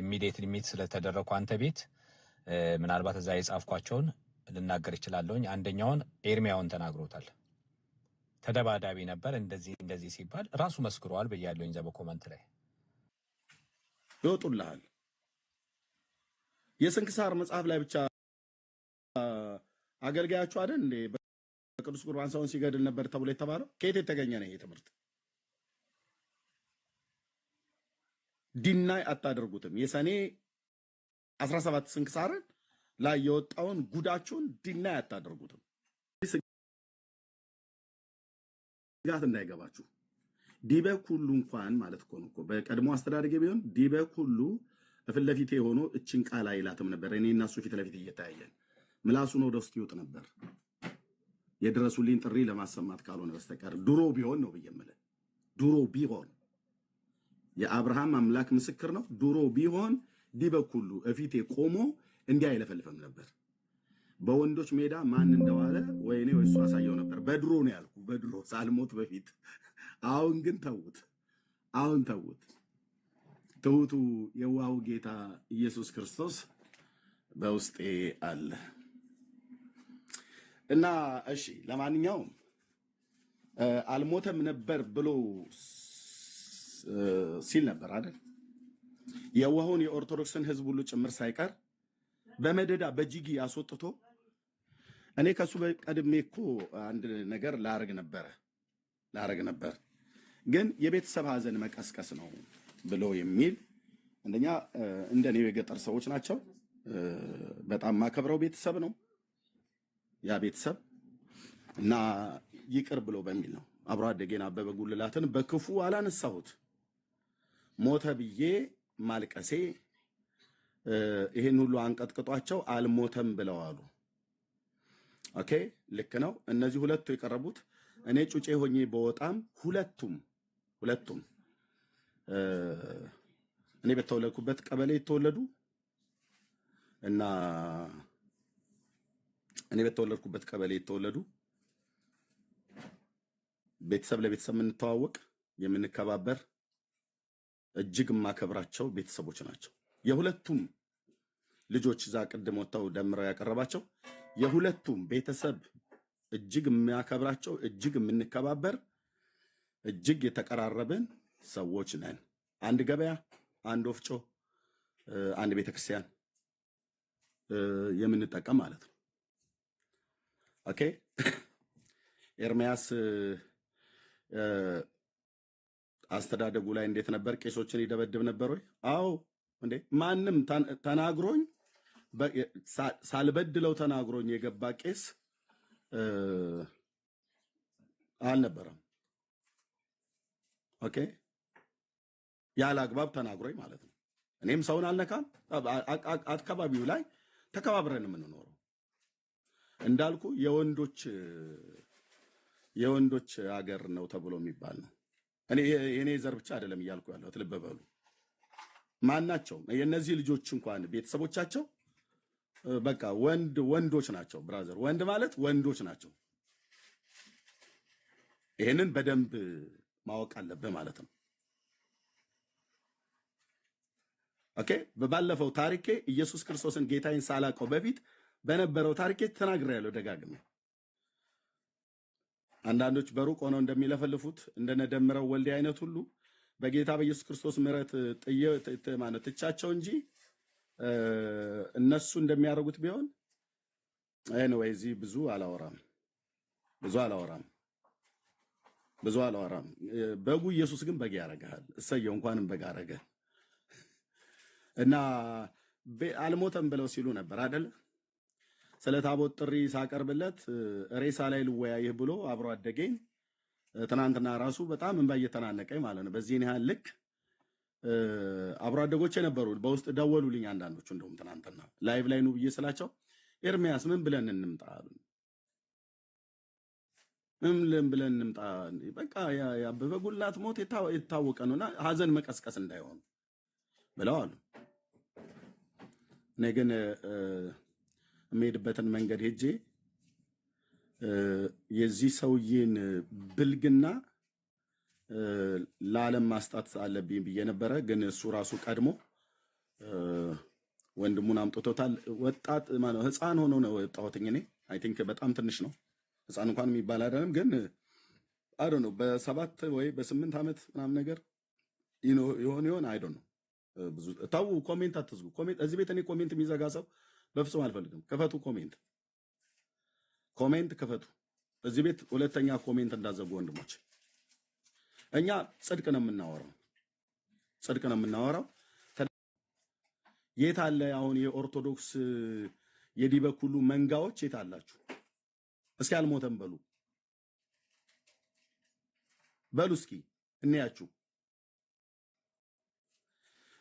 ኢሚዲየትሊ ሚት ስለተደረኩ አንተ ቤት ምናልባት እዛ የጻፍኳቸውን ልናገር ይችላልኝ። አንደኛውን ኤርሚያውን ተናግሮታል። ተደባዳቢ ነበር እንደዚህ ሲባል ራሱ መስክሯል በያለኝ ዘበ ኮሜንት ላይ ይወጡልሃል። የስንክሳር መጽሐፍ ላይ ብቻ አገልጋያችሁ አይደል እንዴ በቅዱስ ቁርባን ሰውን ሲገድል ነበር ተብሎ የተባለው? ከየት የተገኘ ነው ይሄ ትምህርት? ዲናይ አታደርጉትም። የሰኔ 17 ስንክሳርን ላይ የወጣውን ጉዳችሁን ዲናይ አታደርጉትም። ስጋት እንዳይገባችሁ። ዲበክ ሁሉ እንኳን ማለት እኮ ነው በቀድሞ አስተዳደግ ቢሆን ዲበክ ሁሉ ፊት ለፊት ሆኖ እችን ቃል አይላትም ነበር። እኔና እሱ ፊት ለፊት እየተያየን ምላሱን ወደ ውስጥ ይወጥ ነበር የድረሱልኝ ጥሪ ለማሰማት ካልሆነ በስተቀር ድሮ ቢሆን ነው በየመለ ድሮ ቢሆን የአብርሃም አምላክ ምስክር ነው። ድሮ ቢሆን ዲበክ ሁሉ እፊቴ ቆሞ እንዲህ አይለፈልፍም ነበር። በወንዶች ሜዳ ማን እንደዋለ ወይኔ ወይሱ አሳየው ነበር። በድሮ ነው ያልኩ፣ በድሮ ሳልሞት በፊት። አሁን ግን ተውት፣ አሁን ተውት። ትሁቱ የዋው ጌታ ኢየሱስ ክርስቶስ በውስጤ አለ እና እሺ፣ ለማንኛውም አልሞተም ነበር ብሎ ሲል ነበር አይደል? የዋሁን የኦርቶዶክስን ህዝብ ሁሉ ጭምር ሳይቀር በመደዳ በጂጊ አስወጥቶ እኔ ከሱ በቀድሜ እኮ አንድ ነገር ላረግ ነበር ግን የቤተሰብ ሀዘን መቀስቀስ ነው ብሎ የሚል አንደኛ እንደኔው የገጠር ሰዎች ናቸው። በጣም ማከብረው ቤተሰብ ነው ያ ቤተሰብ እና ይቅር ብሎ በሚል ነው። አብሮ አደጌን አበበ ጉልላትን በክፉ አላነሳሁት። ሞተ ብዬ ማልቀሴ ይሄን ሁሉ አንቀጥቅጧቸው አልሞተም ብለዋሉ። ኦኬ ልክ ነው። እነዚህ ሁለቱ የቀረቡት እኔ ጩጬ ሆኜ በወጣም ሁለቱም እኔ በተወለድኩበት ቀበሌ የተወለዱ እና ቤተሰብ ለቤተሰብ የምንተዋወቅ የምንከባበር እጅግ ማከብራቸው ቤተሰቦች ናቸው። የሁለቱም ልጆች እዛ ቅድም ወጣው ደምረው ያቀረባቸው የሁለቱም ቤተሰብ እጅግ የሚያከብራቸው እጅግ የምንከባበር እጅግ የተቀራረብን ሰዎች ነን። አንድ ገበያ፣ አንድ ወፍጮ፣ አንድ ቤተክርስቲያን የምንጠቀም ማለት ነው። ኦኬ ኤርሚያስ አስተዳደጉ ላይ እንዴት ነበር? ቄሶችን ይደበድብ ነበር ወይ? አዎ እንዴ ማንም ተናግሮኝ ሳልበድለው ተናግሮኝ የገባ ቄስ አልነበረም። ኦኬ ያለ አግባብ ተናግሮኝ ማለት ነው። እኔም ሰውን አልነካም። አካባቢው ላይ ተከባብረን የምንኖረው እንዳልኩ የወንዶች ሀገር ነው ተብሎ የሚባል ነው። እኔ ዘር ብቻ አይደለም እያልኩ ያለሁት ልብ በሉ። ማናቸው የነዚህ ልጆች እንኳን ቤተሰቦቻቸው በቃ ወንዶች ናቸው። ብራዘር ወንድ ማለት ወንዶች ናቸው። ይሄንን በደንብ ማወቅ አለብህ ማለት ነው። ኦኬ በባለፈው ታሪኬ ኢየሱስ ክርስቶስን ጌታዬን ሳላቀው በፊት በነበረው ታሪኬ ተናግሬያለሁ ደጋግሜ። አንዳንዶች በሩቅ ሆነው እንደሚለፈልፉት እንደነደምረው ወልዴ አይነት ሁሉ በጌታ በኢየሱስ ክርስቶስ ምሕረት ትቻቸው እንጂ እነሱ እንደሚያደርጉት ቢሆን ኤኒዌይ እዚህ ብዙ አላወራም። በጉ ኢየሱስ ግን በግ ያረጋል። እሰየው እንኳንም በግ አረገ እና አልሞተም ብለው ሲሉ ነበር አይደል? ስለ ታቦት ጥሪ ሳቀርብለት ሬሳ ላይ ልወያይህ ብሎ አብሮ አደገኝ ትናንትና ራሱ በጣም እንባ እየተናነቀኝ ማለት ነው። በዚህ ያህል ልክ አብሮ አደጎቼ ነበሩ። በውስጥ ደወሉልኝ አንዳንዶቹ። እንደውም ትናንትና ላይቭ ላይ ነው ብዬ ስላቸው ኤርሚያስ ምን ብለን እንምጣ አሉ። ምን ብለን እንምጣ? በቃ የአበበ ጉልላት ሞት የታወቀ ነውና ሀዘን መቀስቀስ እንዳይሆን ብለው አሉ። እኔ ግን የምሄድበትን መንገድ ሄጄ የዚህ ሰውዬን ብልግና ለዓለም ማስጣት አለብኝ ብዬ ነበረ። ግን እሱ ራሱ ቀድሞ ወንድሙን አምጥቶታል። ወጣት ማነው ህፃን ሆኖ ነው የወጣሁትኝ እኔ። አይ ቲንክ በጣም ትንሽ ነው፣ ህፃን እንኳን የሚባል አይደለም። ግን አይ ዶንት ኖ በ7 ወይ በ8 ዓመት ምናምን ነገር ይሆን አይ ዶንት ኖ። ብዙ ታው ኮሜንት አትዝጉ። ኮሜንት እዚህ ቤት እኔ ኮሜንት የሚዘጋ ሰው በፍጹም አልፈልግም። ክፈቱ፣ ኮሜንት ክፈቱ። እዚህ ቤት ሁለተኛ ኮሜንት እንዳዘጉ ወንድሞች። እኛ ጽድቅ ነው የምናወራው። የት አለ አሁን የኦርቶዶክስ የዲበኩሉ መንጋዎች የት አላችሁ? እስኪ አልሞተም በሉ እስኪ እንያችሁ።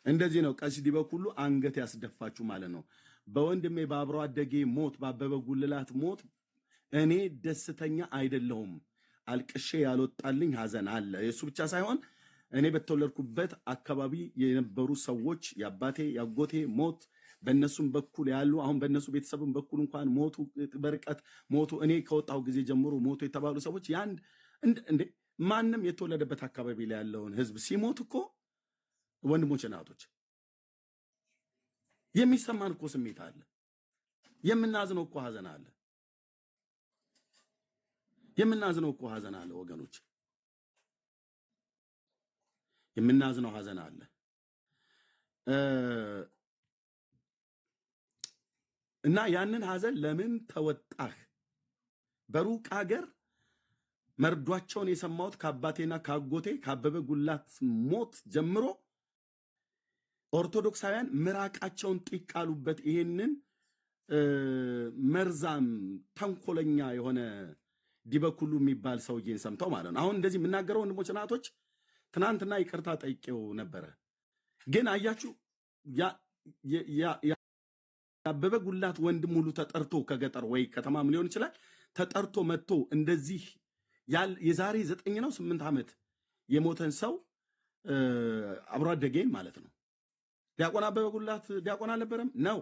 እንደዚህ ነው ቀሲስ ዲበኩሉ አንገት ያስደፋችሁ ማለት ነው። በወንድሜ በአብሮ አደጌ ሞት፣ በአበበ ጉልላት ሞት እኔ ደስተኛ አይደለሁም። አልቅሼ ያልወጣልኝ ሐዘን አለ። የሱ ብቻ ሳይሆን እኔ በተወለድኩበት አካባቢ የነበሩ ሰዎች የአባቴ ያጎቴ ሞት በእነሱም በኩል ያሉ አሁን በእነሱ ቤተሰብም በኩል እንኳን ሞቱ፣ በርቀት ሞቱ። እኔ ከወጣሁ ጊዜ ጀምሮ ሞቱ የተባሉ ሰዎች እንዴ ማንም የተወለደበት አካባቢ ላይ ያለውን ህዝብ ሲሞት እኮ ወንድሞች እናቶች የሚሰማን እኮ ስሜት አለ። የምናዝነው እኮ ሐዘን አለ ወገኖች፣ የምናዝነው ሐዘን አለ። እና ያንን ሐዘን ለምን ተወጣህ? በሩቅ ሀገር መርዷቸውን የሰማሁት ከአባቴና ከአጎቴ ከአበበ ጉላት ሞት ጀምሮ ኦርቶዶክሳውያን ምራቃቸውን ጢቃሉበት። ይሄንን መርዛም ተንኮለኛ የሆነ ዲበኩሉ የሚባል ሰውዬን ሰምተው ማለት ነው። አሁን እንደዚህ የምናገረው ወንድሞች እናቶች፣ ትናንትና ይቅርታ ጠይቄው ነበረ። ግን አያችሁ የአበበ ጉላት ወንድም ሙሉ ተጠርቶ ከገጠር ወይ ከተማም ሊሆን ይችላል ተጠርቶ መጥቶ እንደዚህ የዛሬ 9 ነው 8 ዓመት የሞተን ሰው አብሮ አደጌን ማለት ነው። ዲያቆን አበበ ጉላት ዲያቆን አልነበረም ነው።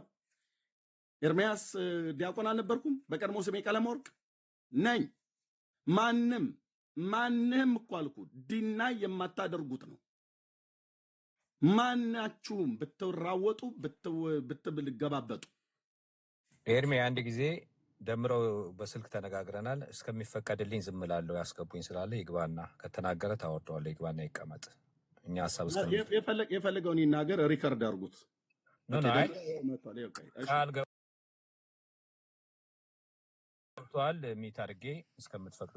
ኤርሚያስ ዲያቆን አልነበርኩም። በቀድሞ ስሜ ቀለመወርቅ ነኝ። ማንም እኮ አልኩ ዲናይ የማታደርጉት ነው። ማናችሁም ብትራወጡ ብትገባበጡ። ኤርሚ አንድ ጊዜ ደምረው በስልክ ተነጋግረናል። እስከሚፈቀድልኝ ዝም እላለሁ። ያስገቡኝ ስላለ ይግባና ከተናገረ ታወርደዋለህ። ይግባና ይቀመጥ። እኛ ሐሳብ የፈለገውን ይናገር። ሪከርድ አድርጉት። ቃል ገብቷል። ሚት አድርጌ እስከምትፈቅዱ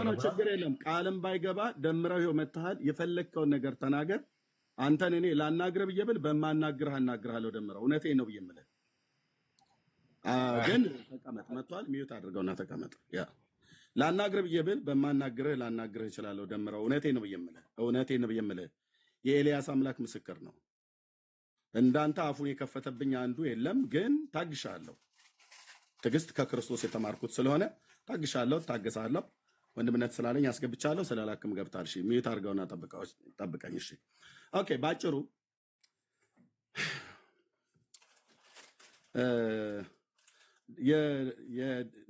ነው። ችግር የለም። ቃልም ባይገባ ደምረው ይኸው መተሃል። የፈለግከውን ነገር ተናገር። አንተን እኔ ላናግርህ ብዬ ብል በማናግርህ አናግርሃለሁ። ደምረው እውነቴን ነው ብዬ የምልህ ግን ተቀመጥ። መጥቷል። ሚዩት አድርገውና ተቀመጥ። ያ ላናግርህ ብዬ ብል በማናግርህ ላናግርህ እችላለሁ። ደምረው እውነቴን ነው ብዬ የምልህ የኤልያስ አምላክ ምስክር ነው። እንዳንተ አፉን የከፈተብኝ አንዱ የለም። ግን ታግሻለሁ። ትዕግስት ከክርስቶስ የተማርኩት ስለሆነ ታግሻለሁ፣ ታገሳለሁ። ወንድምነት ስላለኝ አስገብቻለሁ። ስለላክም ገብታል። እሺ ሚዩት አድርገውና ጠብቀኝ። እሺ ኦኬ። ባጭሩ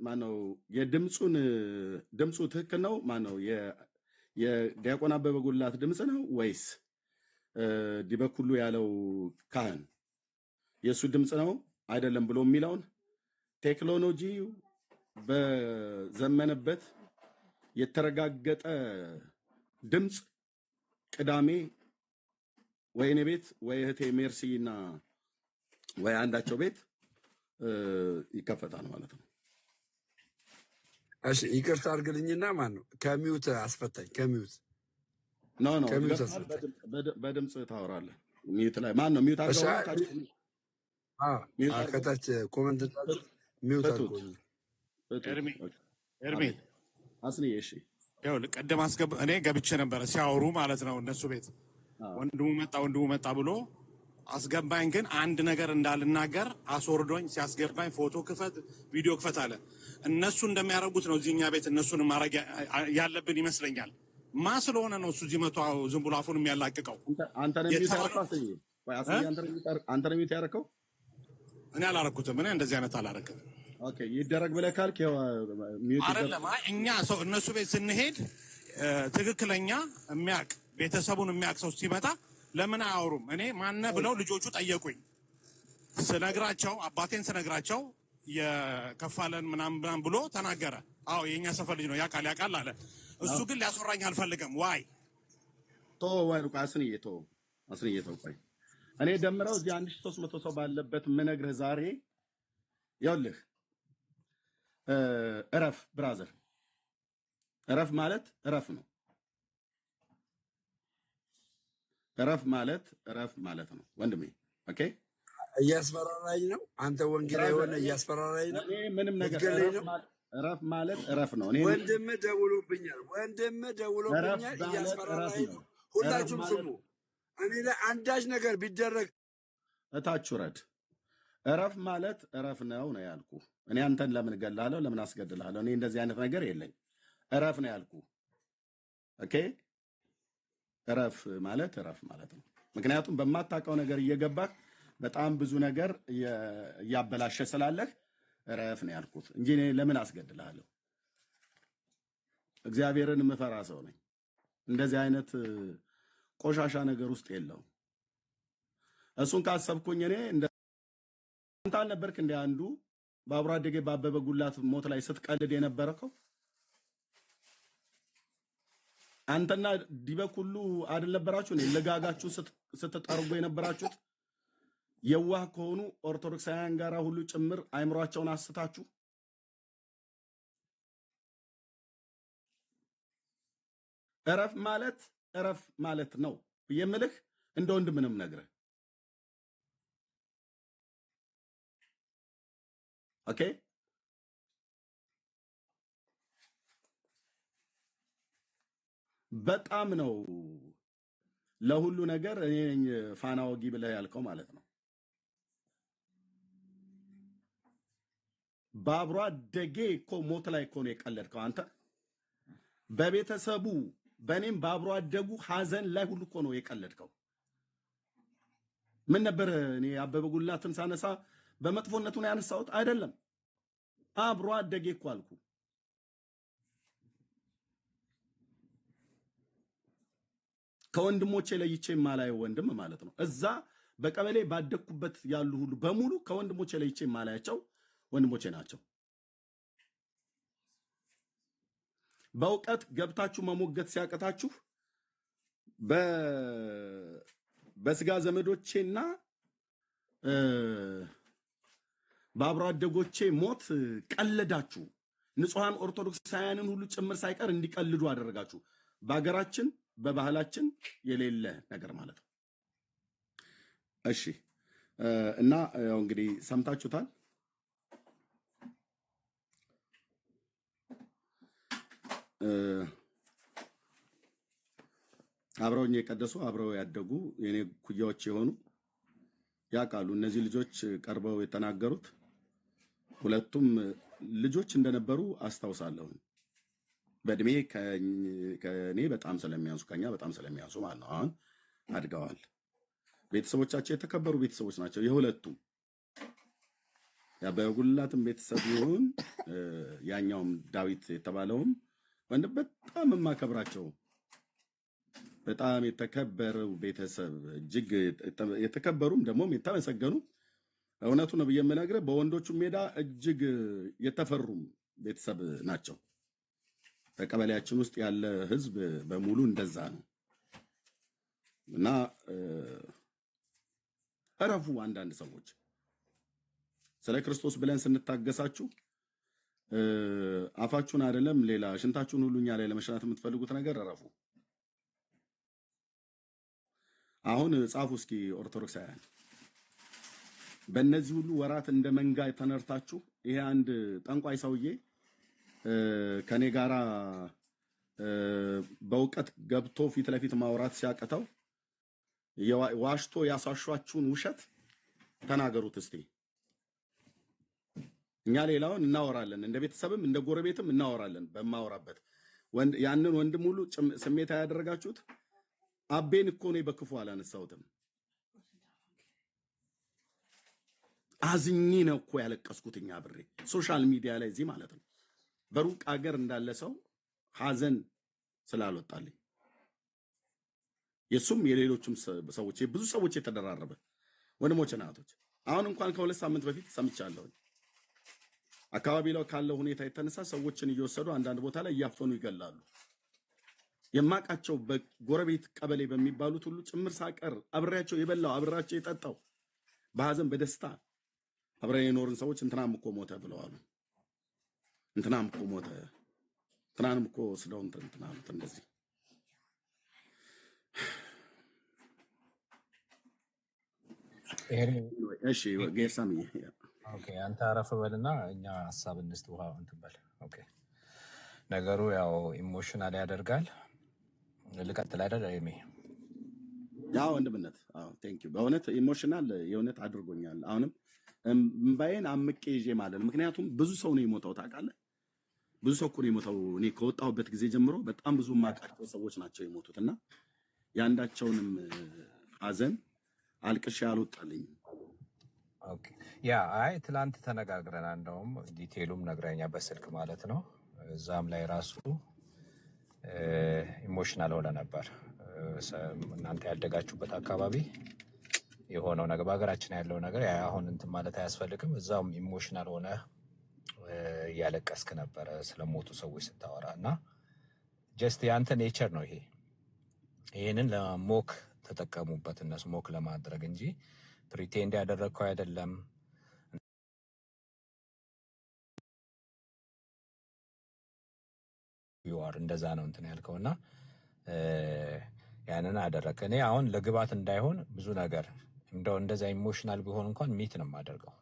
ማነው ድምፁ ትክክል ነው? ማነው የዲያቆን አበበ ጉላት ድምፅ ነው ወይስ ዲበኩሉ ያለው ካህን የእሱ ድምፅ ነው አይደለም ብሎ የሚለውን ቴክኖሎጂ በዘመነበት የተረጋገጠ ድምፅ ቅዳሜ ወይ እኔ ቤት ወይ እህቴ ሜርሲ እና ወይ አንዳቸው ቤት ይከፈታል ማለት ነው። እሺ ይቅርታ አድርግልኝና ማን ነው ከሚውት አስፈታኝ? ከሚውት ኖ በድምፅ ታወራለህ። ሚውት ላይ ማን ነው ሚውት አድርገው? ከታች ኮመንት ሚውት አድርጎኝ ኤርሚ አስኒዬ። እሺ ይኸውልህ ቀደም እኔ ገብቼ ነበረ ሲያወሩ ማለት ነው እነሱ ቤት ወንድሙ መጣ ብሎ አስገባኝ። ግን አንድ ነገር እንዳልናገር አስወርዶኝ ሲያስገባኝ ፎቶ ክፈት፣ ቪዲዮ ክፈት አለ። እነሱ እንደሚያደርጉት ነው እዚህኛ ቤት እነሱን ማድረግ ያለብን ይመስለኛል። ስለሆነ ነው እሱ እዚህ መቶ ዝም ብሎ አፉን የሚያላቅቀው። አንተ ነው የሚያረከው? እኔ አላረኩትም። እኔ እንደዚህ አይነት አላረክም። ኦኬ ይደረግ ብለህ ካልክ አይደለም። እኛ ሰው እነሱ ቤት ስንሄድ ትክክለኛ ቤተሰቡን የሚያውቅ ሰው ሲመጣ ለምን አያወሩም? እኔ ማነ ብለው ልጆቹ ጠየቁኝ። ስነግራቸው አባቴን ስነግራቸው የከፋለን ምናምን ብሎ ተናገረ። አዎ የኛ ሰፈር ልጅ ነው ያቃል አለ። እሱ ግን ሊያስወራኝ አልፈልግም። ዋይ ወይ አስንዬ ቆይ እኔ ደምረው እዚህ 1300 ሰው ባለበት ምነግርህ ዛሬ ይኸውልህ እረፍ ብራዘር፣ እረፍ ማለት እረፍ ነው። እረፍ ማለት ነው ወንድሜ። ኦኬ እያስፈራራኝ ነው። አንተ ወንጌል የሆነ እያስፈራራኝ ነው። እኔ ምንም ነገር እረፍ ማለት እረፍ ነው። እኔ ወንድም ደውሎብኛል እያስፈራራኝ ነው። ሁላችሁም ስሙ። እኔ ላይ አንዳች ነገር ቢደረግ እታች ውረድ። እረፍ ማለት እረፍ ነው ያልኩ። እኔ አንተን ለምን እገላለሁ? ለምን አስገድላለሁ? እኔ እንደዚህ አይነት ነገር የለኝ። እረፍ ነው ያልኩ። ኦኬ እረፍ ማለት ነው። ምክንያቱም በማታውቀው ነገር እየገባህ በጣም ብዙ ነገር እያበላሸ ስላለህ እረፍ ነው ያልኩት እንጂ እኔ ለምን አስገድላለሁ? እግዚአብሔርን የምፈራ ሰው ነኝ። እንደዚህ አይነት ቆሻሻ ነገር ውስጥ የለውም። እሱን ካሰብኩኝ እኔ አንተ አልነበርክ እንደ አንዱ በአብሮ አደጌ በአበበ ጉላት ሞት ላይ ስትቀልድ የነበረከው? አንተና ዲበክ ሁሉ አይደልነበራችሁ ነው ለጋጋችሁ ስትጠርጉ የነበራችሁት? የዋህ ከሆኑ ኦርቶዶክሳውያን ጋራ ሁሉ ጭምር አይምሯቸውን አስታችሁ እረፍ ማለት ነው የምልህ። እንደ ወንድም ምንም ነግረህ ኦኬ። በጣም ነው ለሁሉ ነገር እኔ ነኝ ፋና ወጊ ብለህ ያልከው ማለት ነው። በአብሮ አደጌ እኮ ሞት ላይ እኮ ነው የቀለድከው አንተ። በቤተሰቡ በእኔም በአብሮ አደጉ ሀዘን ላይ ሁሉ እኮ ነው የቀለድከው። ምን ነበር እኔ አበበ ጉላትን ሳነሳ በመጥፎነቱ ነው ያነሳሁት አይደለም። አብሮ አደጌ እኮ አልኩ። ከወንድሞቼ ለይቼ የማላየው ወንድም ማለት ነው። እዛ በቀበሌ ባደኩበት ያሉ ሁሉ በሙሉ ከወንድሞቼ ለይቼ የማላያቸው ወንድሞቼ ናቸው። በእውቀት ገብታችሁ መሞገት ሲያቀታችሁ በስጋ ዘመዶቼና በአብሮ አደጎቼ ሞት ቀለዳችሁ። ንጹሃን ኦርቶዶክሳውያንን ሁሉ ጭምር ሳይቀር እንዲቀልዱ አደረጋችሁ። በሀገራችን በባህላችን የሌለ ነገር ማለት ነው። እሺ እና ያው እንግዲህ ሰምታችሁታል። አብረውኝ የቀደሱ አብረው ያደጉ የኔ ኩያዎች የሆኑ ያውቃሉ። እነዚህ ልጆች ቀርበው የተናገሩት ሁለቱም ልጆች እንደነበሩ አስታውሳለሁ። በእድሜ ከኔ በጣም ስለሚያንሱ ከኛ በጣም ስለሚያንሱ ማለት ነው። አሁን አድገዋል። ቤተሰቦቻቸው የተከበሩ ቤተሰቦች ናቸው የሁለቱም። የአበበ ጉልላትም ቤተሰብ ይሁን ያኛውም ዳዊት የተባለውም ወንድ በጣም የማከብራቸው በጣም የተከበረው ቤተሰብ እጅግ የተከበሩም ደግሞም የተመሰገኑ እውነቱ ነው ብዬ የምነግርህ በወንዶቹ ሜዳ እጅግ የተፈሩም ቤተሰብ ናቸው። በቀበሌያችን ውስጥ ያለ ህዝብ በሙሉ እንደዛ ነው እና እረፉ። አንዳንድ ሰዎች ስለ ክርስቶስ ብለን ስንታገሳችሁ አፋችሁን አይደለም ሌላ ሽንታችሁን ሁሉ እኛ ላይ ለመሽናት የምትፈልጉት ነገር እረፉ። አሁን ጻፉ እስኪ ኦርቶዶክሳውያን፣ በእነዚህ ሁሉ ወራት እንደ መንጋ ተነርታችሁ ይሄ አንድ ጠንቋይ ሰውዬ ከኔ ጋራ በእውቀት ገብቶ ፊት ለፊት ማውራት ሲያቀተው ዋሽቶ ያሳሿችሁን ውሸት ተናገሩት እስቲ። እኛ ሌላውን እናወራለን፣ እንደ ቤተሰብም እንደ ጎረቤትም እናወራለን። በማወራበት ያንን ወንድም ሁሉ ስሜታ ያደረጋችሁት አቤን እኮ ነው በክፉ አላነሳሁትም። አዝኜ ነው እኮ ያለቀስኩትኛ ብሬ ሶሻል ሚዲያ ላይ እዚህ ማለት ነው። በሩቅ አገር እንዳለ ሰው ሀዘን ስላልወጣልኝ የሱም የሌሎችም ሰዎች ብዙ ሰዎች የተደራረበ ወንድሞች እና እህቶች አሁን እንኳን ከ2 ሳምንት በፊት ሰምቻለሁ። አካባቢ ላይ ካለው ሁኔታ የተነሳ ሰዎችን እየወሰዱ አንዳንድ ቦታ ላይ እያፈኑ ይገላሉ። የማቃቸው በጎረቤት ቀበሌ በሚባሉት ሁሉ ጭምር ሳቀር አብሬያቸው የበላው አብሬያቸው የጠጣው በሐዘን በደስታ አብረን የኖርን ሰዎች እንትናም እኮ ሞተ ብለዋል። እንትናም እኮ ሞተ እንትናንም እኮ ስለው እንትናሉት እንደዚህ እሺ ጌርሳምዬ ኦኬ አንተ አረፍ በልና እኛ ሐሳብ እንስጥ ውሃ እንትን በል ኦኬ ነገሩ ያው ኢሞሽናል ያደርጋል ልቀጥል አይደል ኤርሚ ያው ወንድምነት ቴንክ ዩ በእውነት ኢሞሽናል የእውነት አድርጎኛል አሁንም እምባዬን አምቄ ይዤ ማለት ምክንያቱም ብዙ ሰው ነው የሞተው ታውቃለህ ብዙ ሰው እኮ ነው የሞተው እኔ ከወጣሁበት ጊዜ ጀምሮ በጣም ብዙ ማቃቸው ሰዎች ናቸው የሞቱትና ያንዳቸውንም ሐዘን አልቅሼ አልወጣልኝ ኦኬ ያ አይ ትላንት ተነጋግረና እንደውም ዲቴሉም ነግረኛ በስልክ ማለት ነው እዛም ላይ ራሱ ኢሞሽናል ሆነ ነበር እናንተ ያደጋችሁበት አካባቢ የሆነው ነገር በሀገራችን ያለው ነገር አሁን እንትን ማለት አያስፈልግም እዛም ኢሞሽናል ሆነ ያለቀስክ ነበር ስለሞቱ ሰዎች ስታወራ እና ጀስት ያንተ ኔቸር ነው ይሄንን ለሞክ ተጠቀሙበት እነሱ ሞክ ለማድረግ እንጂ ፕሪቴንድ ያደረግከው አይደለም ዩአር እንደዛ ነው እንትን ያልከውና ያንን አደረክ እኔ አሁን ለግባት እንዳይሆን ብዙ ነገር እንደዛ ኢሞሽናል ቢሆን እንኳን ሚት ነው የማደርገው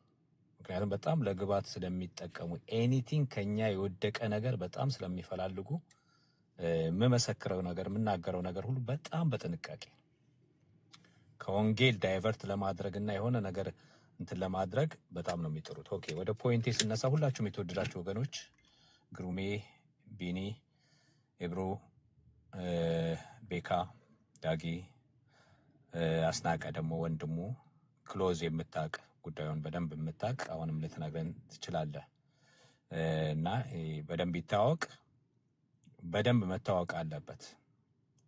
ምክንያቱም በጣም ለግባት ስለሚጠቀሙ ኤኒቲንግ ከኛ የወደቀ ነገር በጣም ስለሚፈላልጉ መመሰክረው ነገር ምናገረው ነገር ሁሉ በጣም በጥንቃቄ ከወንጌል ዳይቨርት ለማድረግና የሆነ ነገር እንትን ለማድረግ በጣም ነው የሚጥሩት ኦኬ ወደ ፖይንቴ ስነሳ ሁላችሁም የተወደዳችሁ ወገኖች ግሩሜ ቢኒ ኤብሮ ቤካ ዳጊ አስናቀ ደግሞ ወንድሙ ክሎዝ የምታቅ ጉዳዩን በደንብ የምታቅ አሁንም ልትነግረን ትችላለህ እና በደንብ ይታወቅ በደንብ መታወቅ አለበት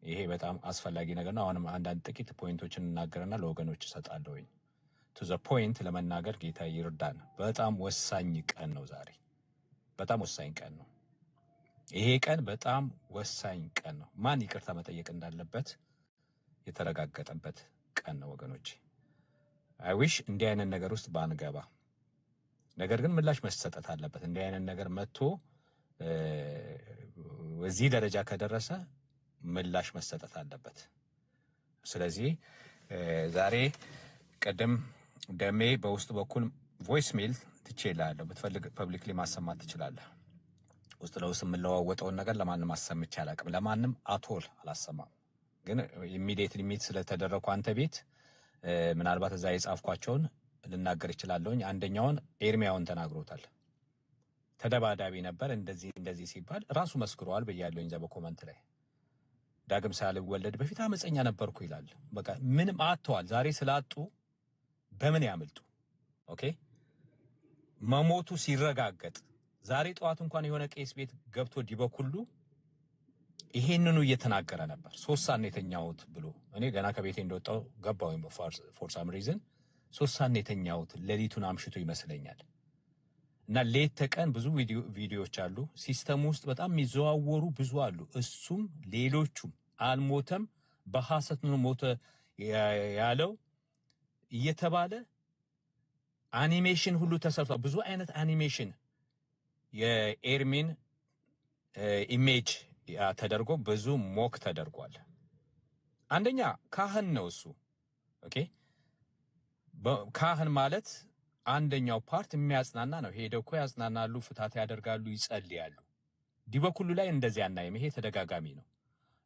ይሄ በጣም አስፈላጊ ነገር ነው አሁንም አንዳንድ ጥቂት ፖይንቶችን እናገርና ለወገኖች እሰጣለሁኝ ቱ ዘ ፖይንት ለመናገር ጌታ ይርዳን በጣም ወሳኝ ቀን ነው ዛሬ በጣም ወሳኝ ቀን ነው ይሄ ቀን በጣም ወሳኝ ቀን ነው ማን ይቅርታ መጠየቅ እንዳለበት የተረጋገጠበት ቀን ነው ወገኖች አይ ዊሽ እንዲህ አይነት ነገር ውስጥ ባንገባ ነገር ግን ምላሽ መሰጠት አለበት እንዲህ አይነት ነገር መጥቶ እዚህ ደረጃ ከደረሰ ምላሽ መሰጠት አለበት ስለዚህ ዛሬ ቀደም ደሜ በውስጥ በኩል ቮይስ ሜል ትችላለህ ብትፈልግ ፐብሊክሊ ማሰማት ትችላለህ ውስጥ ለውስጥ የምንለዋወጠውን ነገር ለማንም አሰምቼ አላውቅም ለማንም አቶል አላሰማም ግን ኢሚዲየትሊ ሚት ስለተደረኩ አንተ ቤት ምናልባት እዛ የጻፍኳቸውን ልናገር ይችላልኝ አንደኛውን ኤርሚያውን ተናግሮታል ተደባዳቢ ነበር እንደዚህ ሲባል ራሱ መስክሯል በያለኝ ዘ በኮሜንት ላይ ዳግም ሳልወለድ በፊት አመፀኛ ነበርኩ ይላል በቃ ምንም አጥተዋል ዛሬ ስላጡ በምን ያመልጡ ኦኬ መሞቱ ሲረጋገጥ ዛሬ ጠዋት እንኳን የሆነ ቄስ ቤት ገብቶ ዲበኩሉ ይሄንኑ እየተናገረ ነበር 3 ሰዓት የተኛውት ብሎ እኔ ገና ከቤቴ እንደወጣው ገባው ፎር ሳም ሪዝን 3 ሰዓት የተኛውት ሌሊቱን አምሽቶ ይመስለኛል እና ሌት ተቀን ብዙ ቪዲዮዎች አሉ ሲስተም ውስጥ በጣም የሚዘዋወሩ ብዙ አሉ እሱም ሌሎቹም አልሞተም በሐሰት ነው ሞተ ያለው እየተባለ አኒሜሽን ሁሉ ተሰርቷል ብዙ አይነት አኒሜሽን የኤርሚን ኢሜጅ ተደርጎ ብዙ ሞክ ተደርጓል አንደኛ ካህን ነው እሱ ኦኬ ካህን ማለት አንደኛው ፓርት የሚያጽናና ነው ሄደው እኮ ያጽናናሉ ፍታት ያደርጋሉ ይጸልያሉ ዲበኩሉ ላይ እንደዚህ አናይም ይሄ ተደጋጋሚ ነው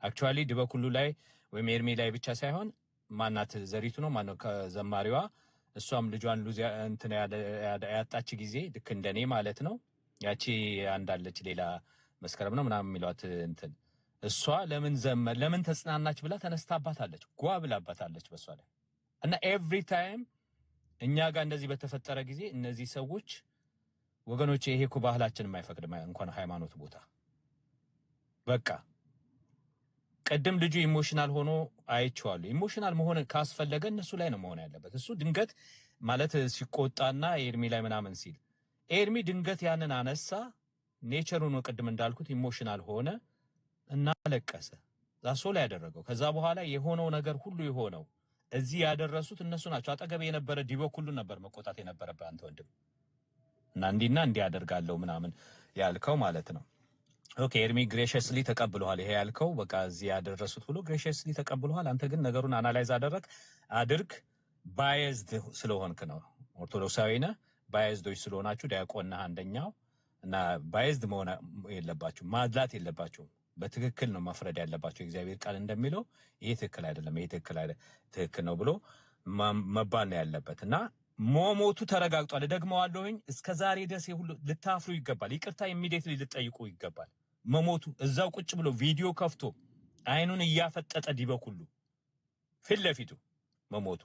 አክቹአሊ ዲበኩሉ ላይ ወይም ኤርሚ ላይ ብቻ ሳይሆን ማናት ዘሪቱ ነው ማነው ከዘማሪዋ እሷም ልጇን ሉዚያ እንትን ያጣች ጊዜ ልክ እንደኔ ማለት ነው ያቺ አንዳለች ሌላ መስከረም ነው ምናምን የሚሏት እንትን እሷ ለምን ተጽናናች ብላ ተነስታባታለች ጓ ብላባታለች በሷ ላይ እና ኤቭሪ ታይም እኛ ጋር እንደዚህ በተፈጠረ ጊዜ እነዚህ ሰዎች ወገኖች ይሄ እኮ ባህላችን የማይፈቅድ እንኳን ሃይማኖት ቦታ በቃ ቅድም ልጁ ኢሞሽናል ሆኖ አይቼዋለሁ። ኢሞሽናል መሆን ካስፈለገ እነሱ ላይ ነው መሆን ያለበት። እሱ ድንገት ማለት ሲቆጣና ኤርሚ ላይ ምናምን ሲል ኤርሚ ድንገት ያንን አነሳ። ኔቸሩን ቅድም እንዳልኩት ኢሞሽናል ሆነ እና ለቀሰ። ዛሶ ላይ ያደረገው ከዛ በኋላ የሆነው ነገር ሁሉ የሆነው እዚህ ያደረሱት እነሱ ናቸው። አጠገብ የነበረ ዲቦክ ሁሉ ነበር መቆጣት የነበረበት አንተ ወንድም እና እንዲና እንዲህ ያደርጋለሁ ምናምን ያልከው ማለት ነው። ኦኬ ኤርሚ ግሬሽስሊ ተቀብሏል። ይሄ ያልከው በቃ እዚህ ያደረሱት ብሎ ግሬሽስሊ ተቀብሏል። አንተ ግን ነገሩን አናላይዝ አድርግ ባይዝድ ስለሆንክ ነው። ኦርቶዶክሳዊ ነህ፣ ባይዝዶች ስለሆናችሁ ዲያቆን ነህ አንደኛው እና ባይዝድ መሆን የለባችሁ ማድላት የለባችሁም። በትክክል ነው መፍረድ ያለባችሁ። እግዚአብሔር ቃል እንደሚለው ይሄ ትክክል አይደለም፣ ይሄ ትክክል ነው ብሎ መባል ነው ያለበት እና ሞሞቱ ተረጋግጧል። ደግመዋለሁኝ እስከዛሬ ድረስ ሁሉ ልታፍሩ ይገባል። ይቅርታ ኢሚዲየትሊ ልጠይቁ ይገባል። መሞቱ እዛው ቁጭ ብሎ ቪዲዮ ከፍቶ አይኑን እያፈጠጠ ዲቦክ ሁሉ ፊት ለፊቱ መሞቱ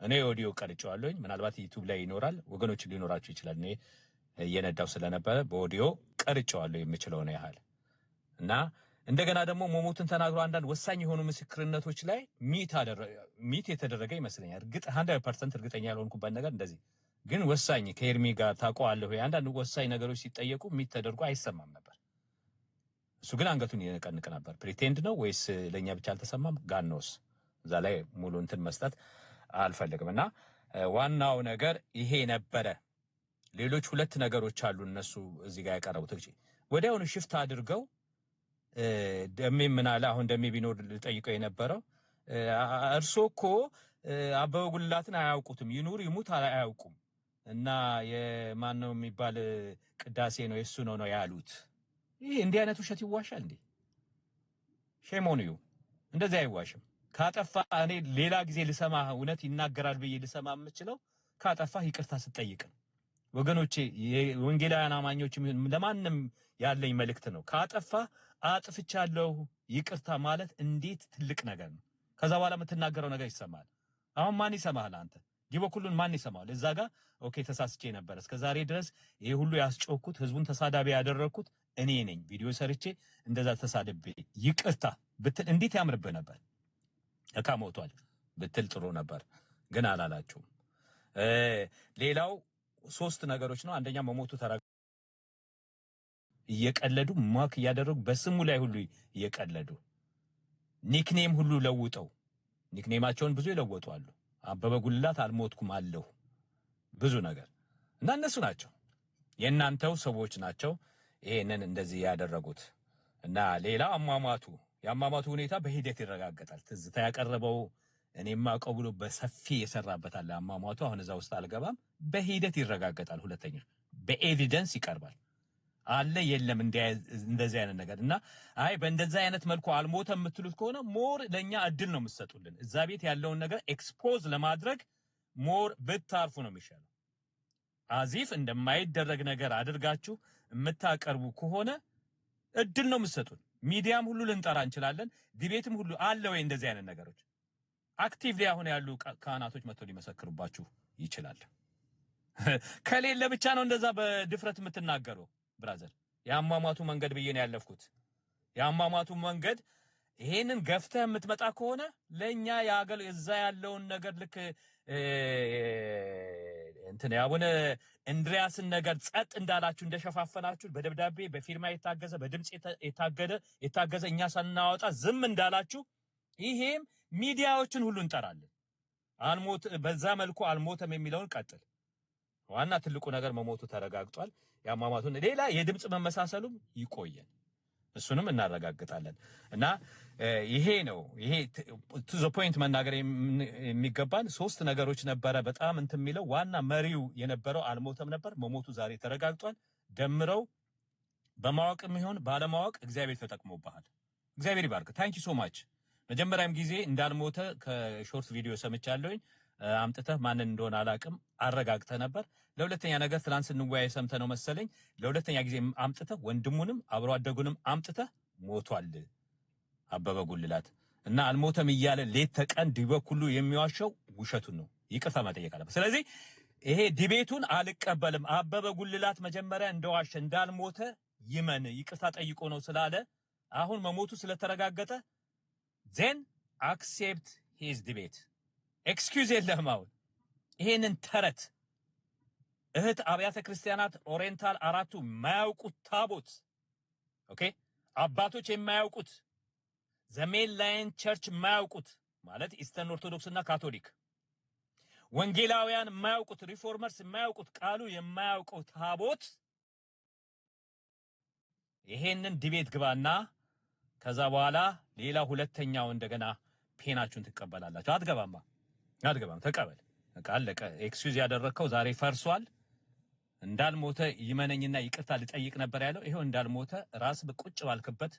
እኔ ኦዲዮ ቀርጬዋለሁኝ። ምናልባት ዩቲዩብ ላይ ይኖራል፣ ወገኖች ሊኖራችሁ ይችላል። እኔ እየነዳው ስለነበረ በኦዲዮ ቀርጬዋለሁ የምችለውን ያህል እና እንደገና ደግሞ መሞቱን ተናግሮ አንዳንድ ወሳኝ የሆኑ ምስክርነቶች ላይ ሚት የተደረገ ይመስለኛል። 100% እርግጠኛ ያልሆንኩበት ነገር እንደዚህ ግን ወሳኝ ከኤርሚ ጋር ታውቀዋለሁ። አንዳንድ ወሳኝ ነገሮች ሲጠየቁ ሚት ተደርጎ አይሰማም ነበር። እሱ ግን አንገቱን ይነቀንቅ ነበር። ፕሪቴንድ ነው ወይስ ለኛ ብቻ አልተሰማም? ጋኖስ እዛ ላይ ሙሉ እንትን መስጠት አልፈልግም እና ዋናው ነገር ይሄ ነበረ። ሌሎች ሁለት ነገሮች አሉ እነሱ እዚህ ጋር ያቀረቡት እንጂ ወዲያውኑ ሽፍት አድርገው ደሜ ምን አለ አሁን ደሜ ቢኖር ልጠይቀው የነበረው እርሶ እኮ አበበ ጉልላትን አያውቁትም፣ ይኑር ይሙት አያውቁም እና የማን ነው የሚባል ቅዳሴ ነው የሱ ነው ያሉት። ይሄ እንዲህ አይነት ውሸት ይዋሻል እንዴ? ሼሞኒዩ እንደዚህ አይዋሽም። ካጠፋ እኔ ሌላ ጊዜ ልሰማ እውነት ይናገራል ብዬ ልሰማ የምችለው ካጠፋ ይቅርታ ስትጠይቅ ወገኖቼ፣ የወንጌላውያን አማኞች ለማንም ያለኝ መልእክት ነው። ካጠፋ አጥፍቻለሁ ይቅርታ ማለት እንዴት ትልቅ ነገር ነው። ከዛ በኋላ የምትናገረው ነገር ይሰማል። አሁን ማን ይሰማል? አንተ ዲቦክ ሁሉን ማን ይሰማል? እዛ ጋር ኦኬ ተሳስቼ ነበር፣ እስከዛሬ ድረስ ይሄ ሁሉ ያስጮኩት ህዝቡን ተሳዳቢ ያደረኩት እኔ ነኝ፣ ቪዲዮ ሰርቼ እንደዛ ተሳድቤ ይቅርታ ብትል እንዴት ያምርብህ ነበር። እካ ሞቷል ብትል ጥሩ ነበር፣ ግን አላላችሁም። ሌላው 3 ነገሮች ነው። አንደኛ መሞቱ እየቀለዱ ማክ እያደረጉ በስሙ ላይ ሁሉ እየቀለዱ ኒክኔም ሁሉ ለውጠው ኒክኔማቸውን ብዙ ይለወጡ አሉ። አበበ ጉልላት አልሞትኩም አለሁ ብዙ ነገር እና እነሱ ናቸው የእናንተው ሰዎች ናቸው ይሄንን እንደዚህ ያደረጉት። እና ሌላ የአሟሟቱ ሁኔታ በሂደት ይረጋገጣል። ትዝታ ያቀረበው እኔም ማውቀው ብሎ በሰፊ የሰራበት አለ። አሟሟቱ አሁን እዛ ውስጥ አልገባም። በሂደት ይረጋገጣል። ሁለተኛ በኤቪደንስ ይቀርባል። አለ የለም እንደዚህ አይነት ነገር እና አይ በእንደዚህ አይነት መልኩ አልሞተም የምትሉት ከሆነ ሞር ለኛ እድል ነው የምትሰጡልን። እዛ ቤት ያለውን ነገር ኤክስፖዝ ለማድረግ ሞር ብታርፉ ነው የሚሻለው። አዚፍ እንደማይደረግ ነገር አድርጋችሁ የምታቀርቡ ከሆነ እድል ነው የምትሰጡን። ሚዲያም ሁሉ ልንጠራ እንችላለን። ዲቤትም ሁሉ አለ ወይ እንደዚህ አይነት ነገሮች አክቲቭሊ አሁን ያሉ ካህናቶች መጥተው ሊመሰክሩባችሁ ይችላል። ከሌለ ብቻ ነው እንደዛ በድፍረት የምትናገረው። ብራዘር የአሟሟቱ መንገድ ብዬ ነው ያለፍኩት። የአሟሟቱ መንገድ ይሄንን ገፍተህ የምትመጣ ከሆነ ለኛ እዛ ያለውን ነገር ልክ እንትን ያቡነ እንድሪያስን ነገር ጸጥ እንዳላችሁ እንደሸፋፈናችሁ በደብዳቤ በፊርማ የታገዘ በድምጽ የታገዘ እኛ ሳናወጣ ዝም እንዳላችሁ ይሄም ሚዲያዎችን ሁሉ እንጠራለን። በዛ መልኩ አልሞተም የሚለውን ቀጥል። ዋና ትልቁ ነገር መሞቱ ተረጋግጧል። ያሟሟቱን ሌላ የድምጽ መመሳሰሉም ይቆየን፣ እሱንም እናረጋግጣለን። እና ይሄ ነው ቱ ዘ ፖይንት መናገር የሚገባን 3 ነገሮች ነበረ። በጣም እንትን የሚለው ዋና መሪው የነበረው አልሞተም ነበር። መሞቱ ዛሬ ተረጋግጧል። ደምረው በማወቅም ይሁን ባለማወቅ እግዚአብሔር ተጠቅሞብሃል። እግዚአብሔር ይባርክ። ታንኪ ሶ ማች። መጀመሪያም ጊዜ እንዳልሞተ ከሾርት ቪዲዮ ሰምቻለሁኝ። አምጥተህ ማንን እንደሆነ አላቅም አረጋግተህ ነበር። ለሁለተኛ ነገር ትናንት ስንወያይ ሰምተህ ነው መሰለኝ። ለሁለተኛ ጊዜ አምጥተህ ወንድሙንም አብሮ አደጉንም አምጥተህ ሞቷል አበበ ጉልላት እና አልሞተም እያለ ሌት ተቀን ዲቦክ ሁሉ የሚዋሸው ውሸቱን ነው። ይቅርታ መጠየቅ አለበት። ስለዚህ ይሄ ዲቤቱን አልቀበልም። አበበ ጉልላት መጀመሪያ እንደዋሸ እንዳልሞተ ይመን ይቅርታ ጠይቆ ነው ስላለ አሁን መሞቱ ስለተረጋገጠ then accept his debate excuse የለህም አሁን ይሄንን ተረት እህት አብያተ ክርስቲያናት ኦሪየንታል አራቱ የማያውቁት ታቦት ኦኬ አባቶች የማያውቁት ዘሜን ላይን ቸርች የማያውቁት ማለት ኢስተርን ኦርቶዶክስ እና ካቶሊክ ወንጌላውያን የማያውቁት ሪፎርመርስ የማያውቁት ቃሉ የማያውቀው ታቦት ይሄንን ዲቤት ግባና ከዛ በኋላ ሌላ ሁለተኛው እንደገና ፔናችሁን ትቀበላላችሁ አትገባም ተቀበል በቃ አለቀ ኤክስኪውዝ ያደረከው ዛሬ ፈርሷል እንዳልሞተ ይመነኝና ይቅርታ ልጠይቅ ነበር ያለው ይሄው እንዳልሞተ ራስ በቁጭ ባልከበት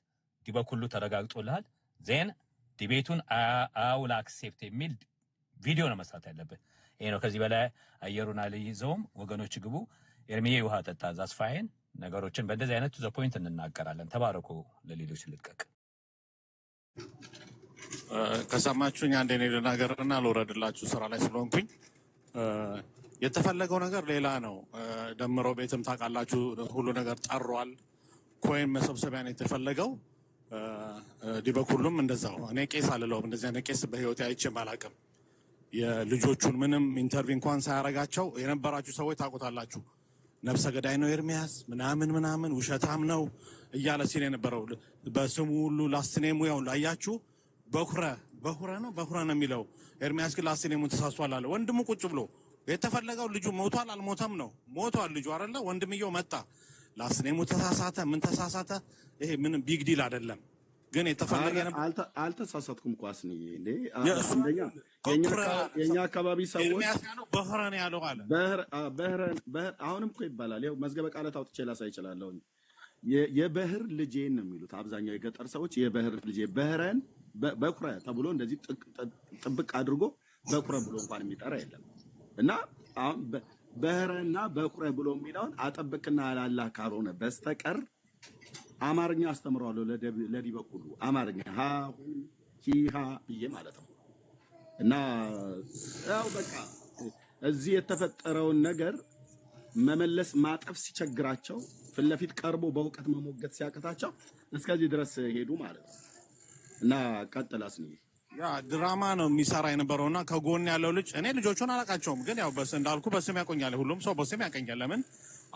ዲበኩሉ ተረጋግጦልሃል ዜን ዲቤቱን አውል አክሴፕት የሚል ቪዲዮ ነው መስራት ያለበት ይሄ ነው ከዚህ በላይ አየሩን አልይዘውም ወገኖች ግቡ ኤርሚዬ ውሃ ጠጣ ዛስ ፋይን ነገሮችን በእንደዚህ አይነት ዘ ፖይንት እንናገራለን ተባረኩ ለሌሎች ልልቀቅ ከሰማችሁኝ አንዴ ነው ልናገርና ልወረድላችሁ ስራ ላይ ስለሆንኩኝ የተፈለገው ነገር ሌላ ነው ደምሮ ቤትም ታውቃላችሁ ሁሉ ነገር ጠሯል ኮይን መሰብሰቢያ ነው የተፈለገው ዲበኩሉም እንደዛው እኔ ቄስ አልለውም እንደዚህ አይነት ቄስ በህይወቴ አይቼ ማላቅም የልጆቹን ምንም ኢንተርቪው እንኳን ሳያረጋቸው የነበራችሁ ሰዎች ታውቁታላችሁ ነፍሰ ገዳይ ነው ኤርሚያስ ምናምን ውሸታም ነው እያለ ሲል የነበረው በስሙ ሁሉ ላስትኔሙ ያው ላያችሁ በኩረ ነው የሚለው ኤርሚያስ ግን ላስትኔሙ ተሳስቷል አለ ወንድሙ ቁጭ ብሎ የተፈለገው ልጁ ሞቷል አልሞተም ነው ሞቷል ልጁ አይደለ ወንድምየው መጣ ላስትኔሙ ተሳሳተ ምን ተሳሳተ ይሄ ምንም ቢግ ዲል አይደለም ግን የተፈለገ አልተሳሳትኩም ኳስኒ እንዴ አንደኛ የኛ አካባቢ ሰዎች የሚያስያለው በህራን ያለው አለ በህራን አሁንም እኮ ይባላል ያው መዝገበ ቃላት አውጥቼ ላሳይ ይችላልው የበህር ልጄን ነው የሚሉት አብዛኛው የገጠር ሰዎች የበህር ልጄ በህራን በኩረ ተብሎ እንደዚህ ጥብቅ አድርጎ በኩረ ብሎ እንኳን የሚጠራ የለም እና በህራንና በኩረ ብሎ የሚለውን አጠብቅና ያላላህ ካልሆነ በስተቀር አማርኛ አስተምሯለሁ ለዲበኩሉ አማርኛ ሂሃ ብዬ ማለት ነው እና ያው በቃ እዚህ የተፈጠረውን ነገር መመለስ ማጠፍ ሲቸግራቸው ፍለፊት ቀርቦ በእውቀት መሞገት ሲያቀታቸው እስከዚህ ድረስ ሄዱ ማለት ነው እና ቀጥላስኒ ያ ድራማ ነው የሚሰራ የነበረውና ከጎን ያለው ልጅ እኔ ልጆቹን አላቃቸውም ግን ያው እንዳልኩ በስም ያቆኛል ሁሉም ሰው በስም ያቀኛል ለምን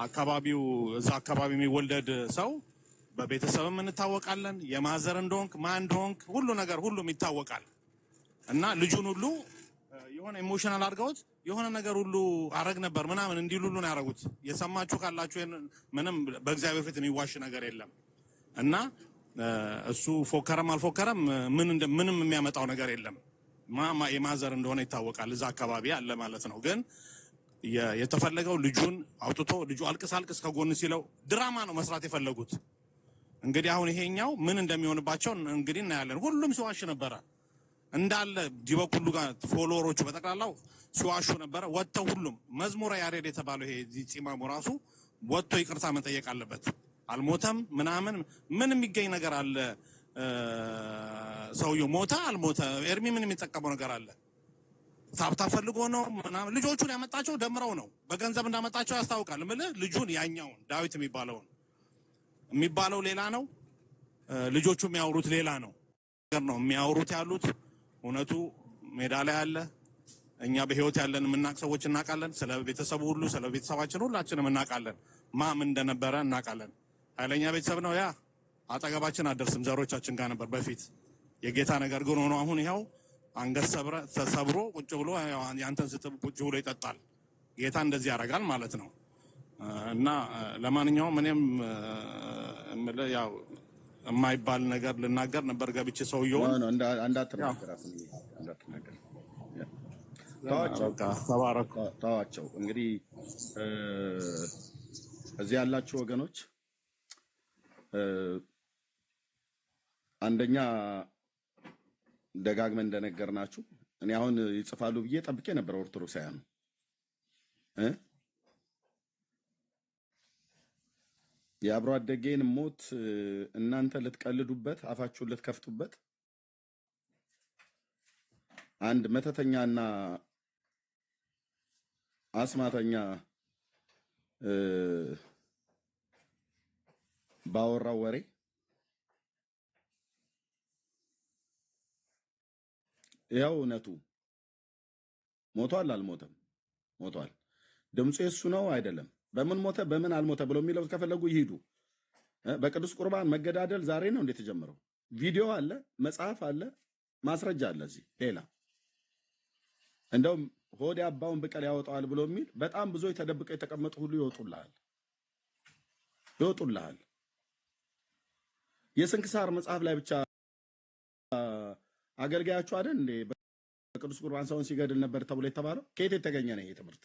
አካባቢው እዛ አካባቢ የሚወልደድ ሰው በቤተሰብም እንታወቃለን የማዘር እንደሆንክ ማን እንደሆንክ ሁሉ ነገር ሁሉም ይታወቃል እና ልጁን ሁሉ የሆነ ኢሞሽናል አድርገውት የሆነ ነገር ሁሉ አረግ ነበር ምናምን እንዲሉ ሁሉ ነው ያረጉት የሰማችሁ ካላችሁ ምንም በእግዚአብሔር ፊት የሚዋሽ ነገር የለም እና እሱ ፎከረም አልፎከረም ምንም የሚያመጣው ነገር የለም የማዘር እንደሆነ ይታወቃል እዛ አካባቢ አለ ማለት ነው ግን የተፈለገው ልጁን አውጥቶ ልጁ አልቅስ ከጎን ሲለው ድራማ ነው መስራት የፈለጉት እንግዲህ አሁን ይሄኛው ምን እንደሚሆንባቸው እንግዲህ እናያለን ሁሉም ሲዋሽ ነበረ እንዳለ ዲበኩሉ ጋር ፎሎወሮቹ በተቀላላው ሲዋሹ ነበረ ወጥተው ሁሉም መዝሙረ ያሬድ የተባለው ይሄ ጺማሙ ራሱ ወጥቶ ይቅርታ መጠየቅ አለበት አልሞተም ምን የሚገኝ ነገር አለ ሰውየው ሞተ አልሞተ ኤርሚ ምን የሚጠቀመው ነገር አለ ታብታ ፈልጎ ነው ምናምን ልጆቹን ያመጣቸው ደምረው ነው በገንዘብ እንዳመጣቸው ያስታውቃል ማለት ልጁን ያኛውን ዳዊት የሚባለው ሌላ ነው ልጆቹ የሚያወሩት ሌላ ነው ነገር ነው የሚያወሩት ያሉት እውነቱ ሜዳ ላይ አለ እኛ በህይወት ያለን የምናቅ ሰዎች እናቃለን ስለ ቤተሰቡ ሁሉ ስለ ቤተሰባችን ሁላችንም እናቃለን ማም እንደነበረ እናቃለን ኃይለኛ ቤተሰብ ነው ያ አጠገባችን አደርስም ዘሮቻችን ጋር ነበር በፊት የጌታ ነገር ግን ሆኖ አሁን ይሄው አንገት ተሰብሮ ቁጭ ብሎ ያንተን ስትብ ቁጭ ብሎ ይጠጣል ጌታ እንደዚህ ያደርጋል ማለት ነው እና ለማንኛውም እኔም ያው የማይባል ነገር ልናገር ነበር ገብቼ ሰውየው እንዳትናገር ተዋቸው እንግዲህ እዚህ ያላችሁ ወገኖች አንደኛ ደጋግመን እንደነገርናችሁ እኔ አሁን ይጽፋሉ ብዬ ጠብቄ ነበር ኦርቶዶክሳውያን የአብሮ አደጌን ሞት እናንተ ልትቀልዱበት አፋችሁን ልትከፍቱበት አንድ መተተኛና አስማተኛ ባወራው ወሬ ያው እውነቱ ሞቷል አልሞተም? ሞቷል። ድምፁ የሱ ነው አይደለም? በምን ሞተ በምን አልሞተ ብለው የሚለው ከፈለጉ ይሄዱ። በቅዱስ ቁርባን መገዳደል ዛሬ ነው እንዴት የጀመረው? ቪዲዮ አለ፣ መጽሐፍ አለ፣ ማስረጃ አለ። እዚህ ሌላ እንደውም ሆዴ አባውን ብቀል ያወጣዋል ብሎ የሚል በጣም ብዙዎች ተደብቀው የተቀመጡ ሁሉ ይወጡልሃል። የስንክሳር መጽሐፍ ላይ ብቻ አገልጋያችሁ አይደል እንዴ በቅዱስ ቁርባን ሰውን ሲገድል ነበር ተብሎ የተባለው? ከየት የተገኘ ነው ይሄ ትምህርት?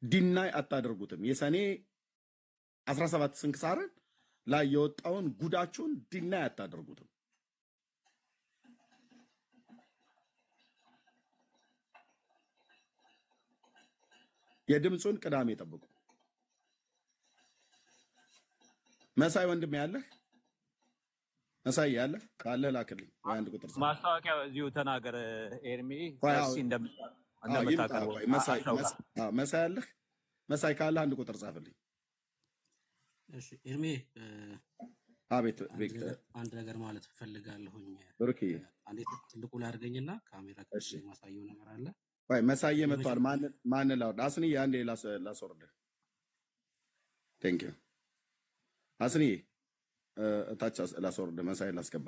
ዲናይ አታደርጉትም። የሰኔ 17 ስንክሳርን ላይ የወጣውን ጉዳችሁን ዲናይ አታደርጉትም። የድምፁን ቅዳሜ ጠብቁ። መሳይ ወንድም ያለህ መሳይ ያለህ ካለ ላክልኝ። አንድ ቁጥር ማስታወቂያ እዚሁ ተናገር ኤርሚ እንደምታቀርበው መሳይ ያለህ መሳይ ካለ አንድ ቁጥር ጻፍልኝ። እሺ ኤርሚ አቤት አንድ ነገር ማለት ፈልጋለሁኝ። ብሩክ አንዴ ትልቁ ላይ አድርገኝና ካሜራ ከሽ ማሳየው ነገር አለ። ወይ መሳይ መጥቷል። ማን ላውድ አስኒ አንዴ ላስወርድ። ቴንክ ዩ አስኒ ታች ላስወርድ መሳይ ላስገባ።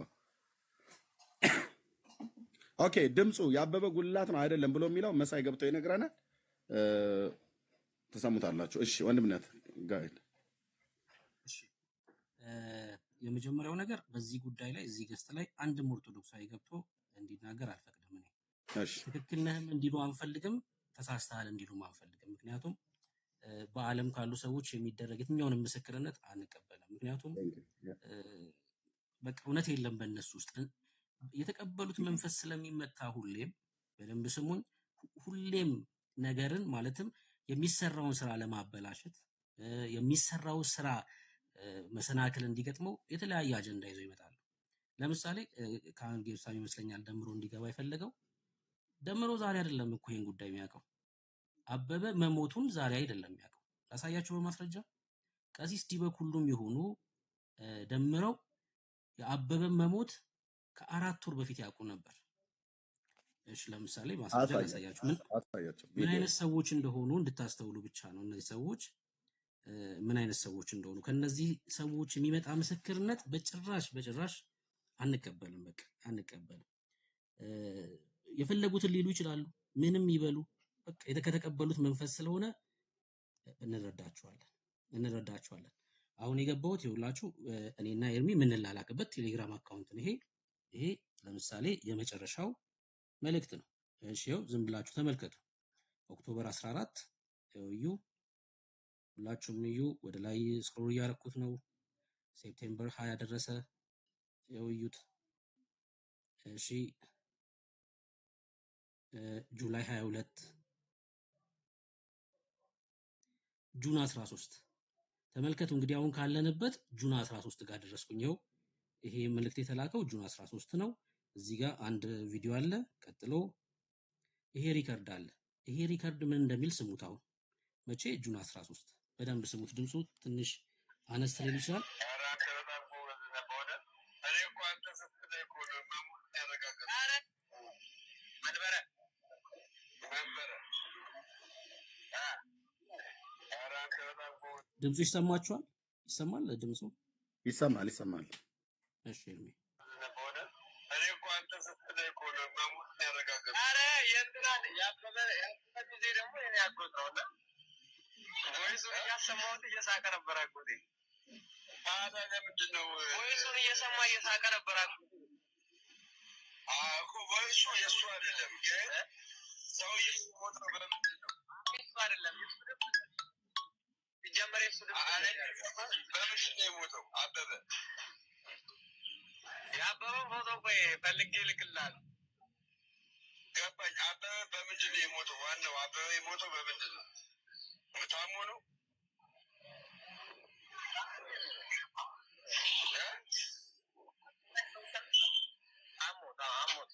ኦኬ ድምፁ ያበበ ጉልላት ነው አይደለም ብሎ የሚለው መሳይ ገብቶ ይነግረናል። ተሰሙታላችሁ። እሺ ወንድምነት ጋይድ። እሺ የመጀመሪያው ነገር በዚህ ጉዳይ ላይ እዚህ ገስት ላይ አንድም ኦርቶዶክሳዊ ገብቶ እንዲናገር አልፈቅድም እኔ። እሺ ትክክል ነህም እንዲሉ አንፈልግም፣ ተሳስተሃል እንዲሉም አንፈልግም። ምክንያቱም በዓለም ካሉ ሰዎች የሚደረግ የትኛውንም ምስክርነት አንቀበልም። ምክንያቱም በቃ እውነት የለም በእነሱ ውስጥ የተቀበሉት መንፈስ ስለሚመታ ሁሌም በደንብ ስሙኝ፣ ሁሌም ነገርን ማለትም የሚሰራውን ስራ ለማበላሸት የሚሰራው ስራ መሰናክል እንዲገጥመው የተለያየ አጀንዳ ይዘው ይመጣሉ። ለምሳሌ ካህን ጌርሳም ይመስለኛል ደምሮ እንዲገባ የፈለገው። ደምሮ ዛሬ አይደለም እኮ ይሄን ጉዳይ የሚያውቀው። አበበ መሞቱን ዛሬ አይደለም የሚያውቀው። ላሳያችሁ በማስረጃ ቀሲስ ዲበኩሉም ይሆኑ ደምረው የአበበ መሞት ከ4 ወር በፊት ያውቁ ነበር። እሺ ለምሳሌ ማስረጃ ላሳያችሁ ምን አይነት ሰዎች እንደሆኑ እንድታስተውሉ ብቻ ነው። እነዚህ ሰዎች ምን አይነት ሰዎች እንደሆኑ ከነዚህ ሰዎች የሚመጣ ምስክርነት በጭራሽ አንቀበልም። በቃ አንቀበልም። የፈለጉትን ሊሉ ይችላሉ፣ ምንም ይበሉ። በቃ ከተቀበሉት መንፈስ ስለሆነ እንረዳቸዋለን። አሁን የገባሁት ይኸውላችሁ እኔና ኤርሚ የምንላላክበት ቴሌግራም አካውንት ነው። ይሄ ለምሳሌ የመጨረሻው መልእክት ነው። እሺ ይኸው ዝም ብላችሁ ተመልከቱ። ኦክቶበር 14 እዩ፣ ሁላችሁም እዩ። ወደ ላይ ስክሮል እያደረኩት ነው። ሴፕቴምበር 20 ደረሰ። ይኸው እዩት። እሺ ጁላይ 22 ጁን 13 ተመልከቱ። እንግዲህ አሁን ካለንበት ጁን 13 ጋር ደረስኩኝ። ይሄ መልእክት የተላከው ጁን 13 ነው። እዚህ ጋር አንድ ቪዲዮ አለ። ቀጥሎ ይሄ ሪከርድ አለ። ይሄ ሪከርድ ምን እንደሚል ስሙት። አሁን መቼ ጁን 13 በደንብ ስሙት። ድምፁ ትንሽ አነስ ሊል ይችላል። ድምፁ ይሰማችኋል? ይሰማል? ድምፁ ይሰማል። እሺ ኤርሚ የአበበን ፎቶ ቆይ ፈልጌ ልክልሃለሁ። ገባኝ። አበበ በምንድን ነው የሞተው? ዋናው አበበ የሞተው በምንድን ነው? ታሞ ነው? አሞት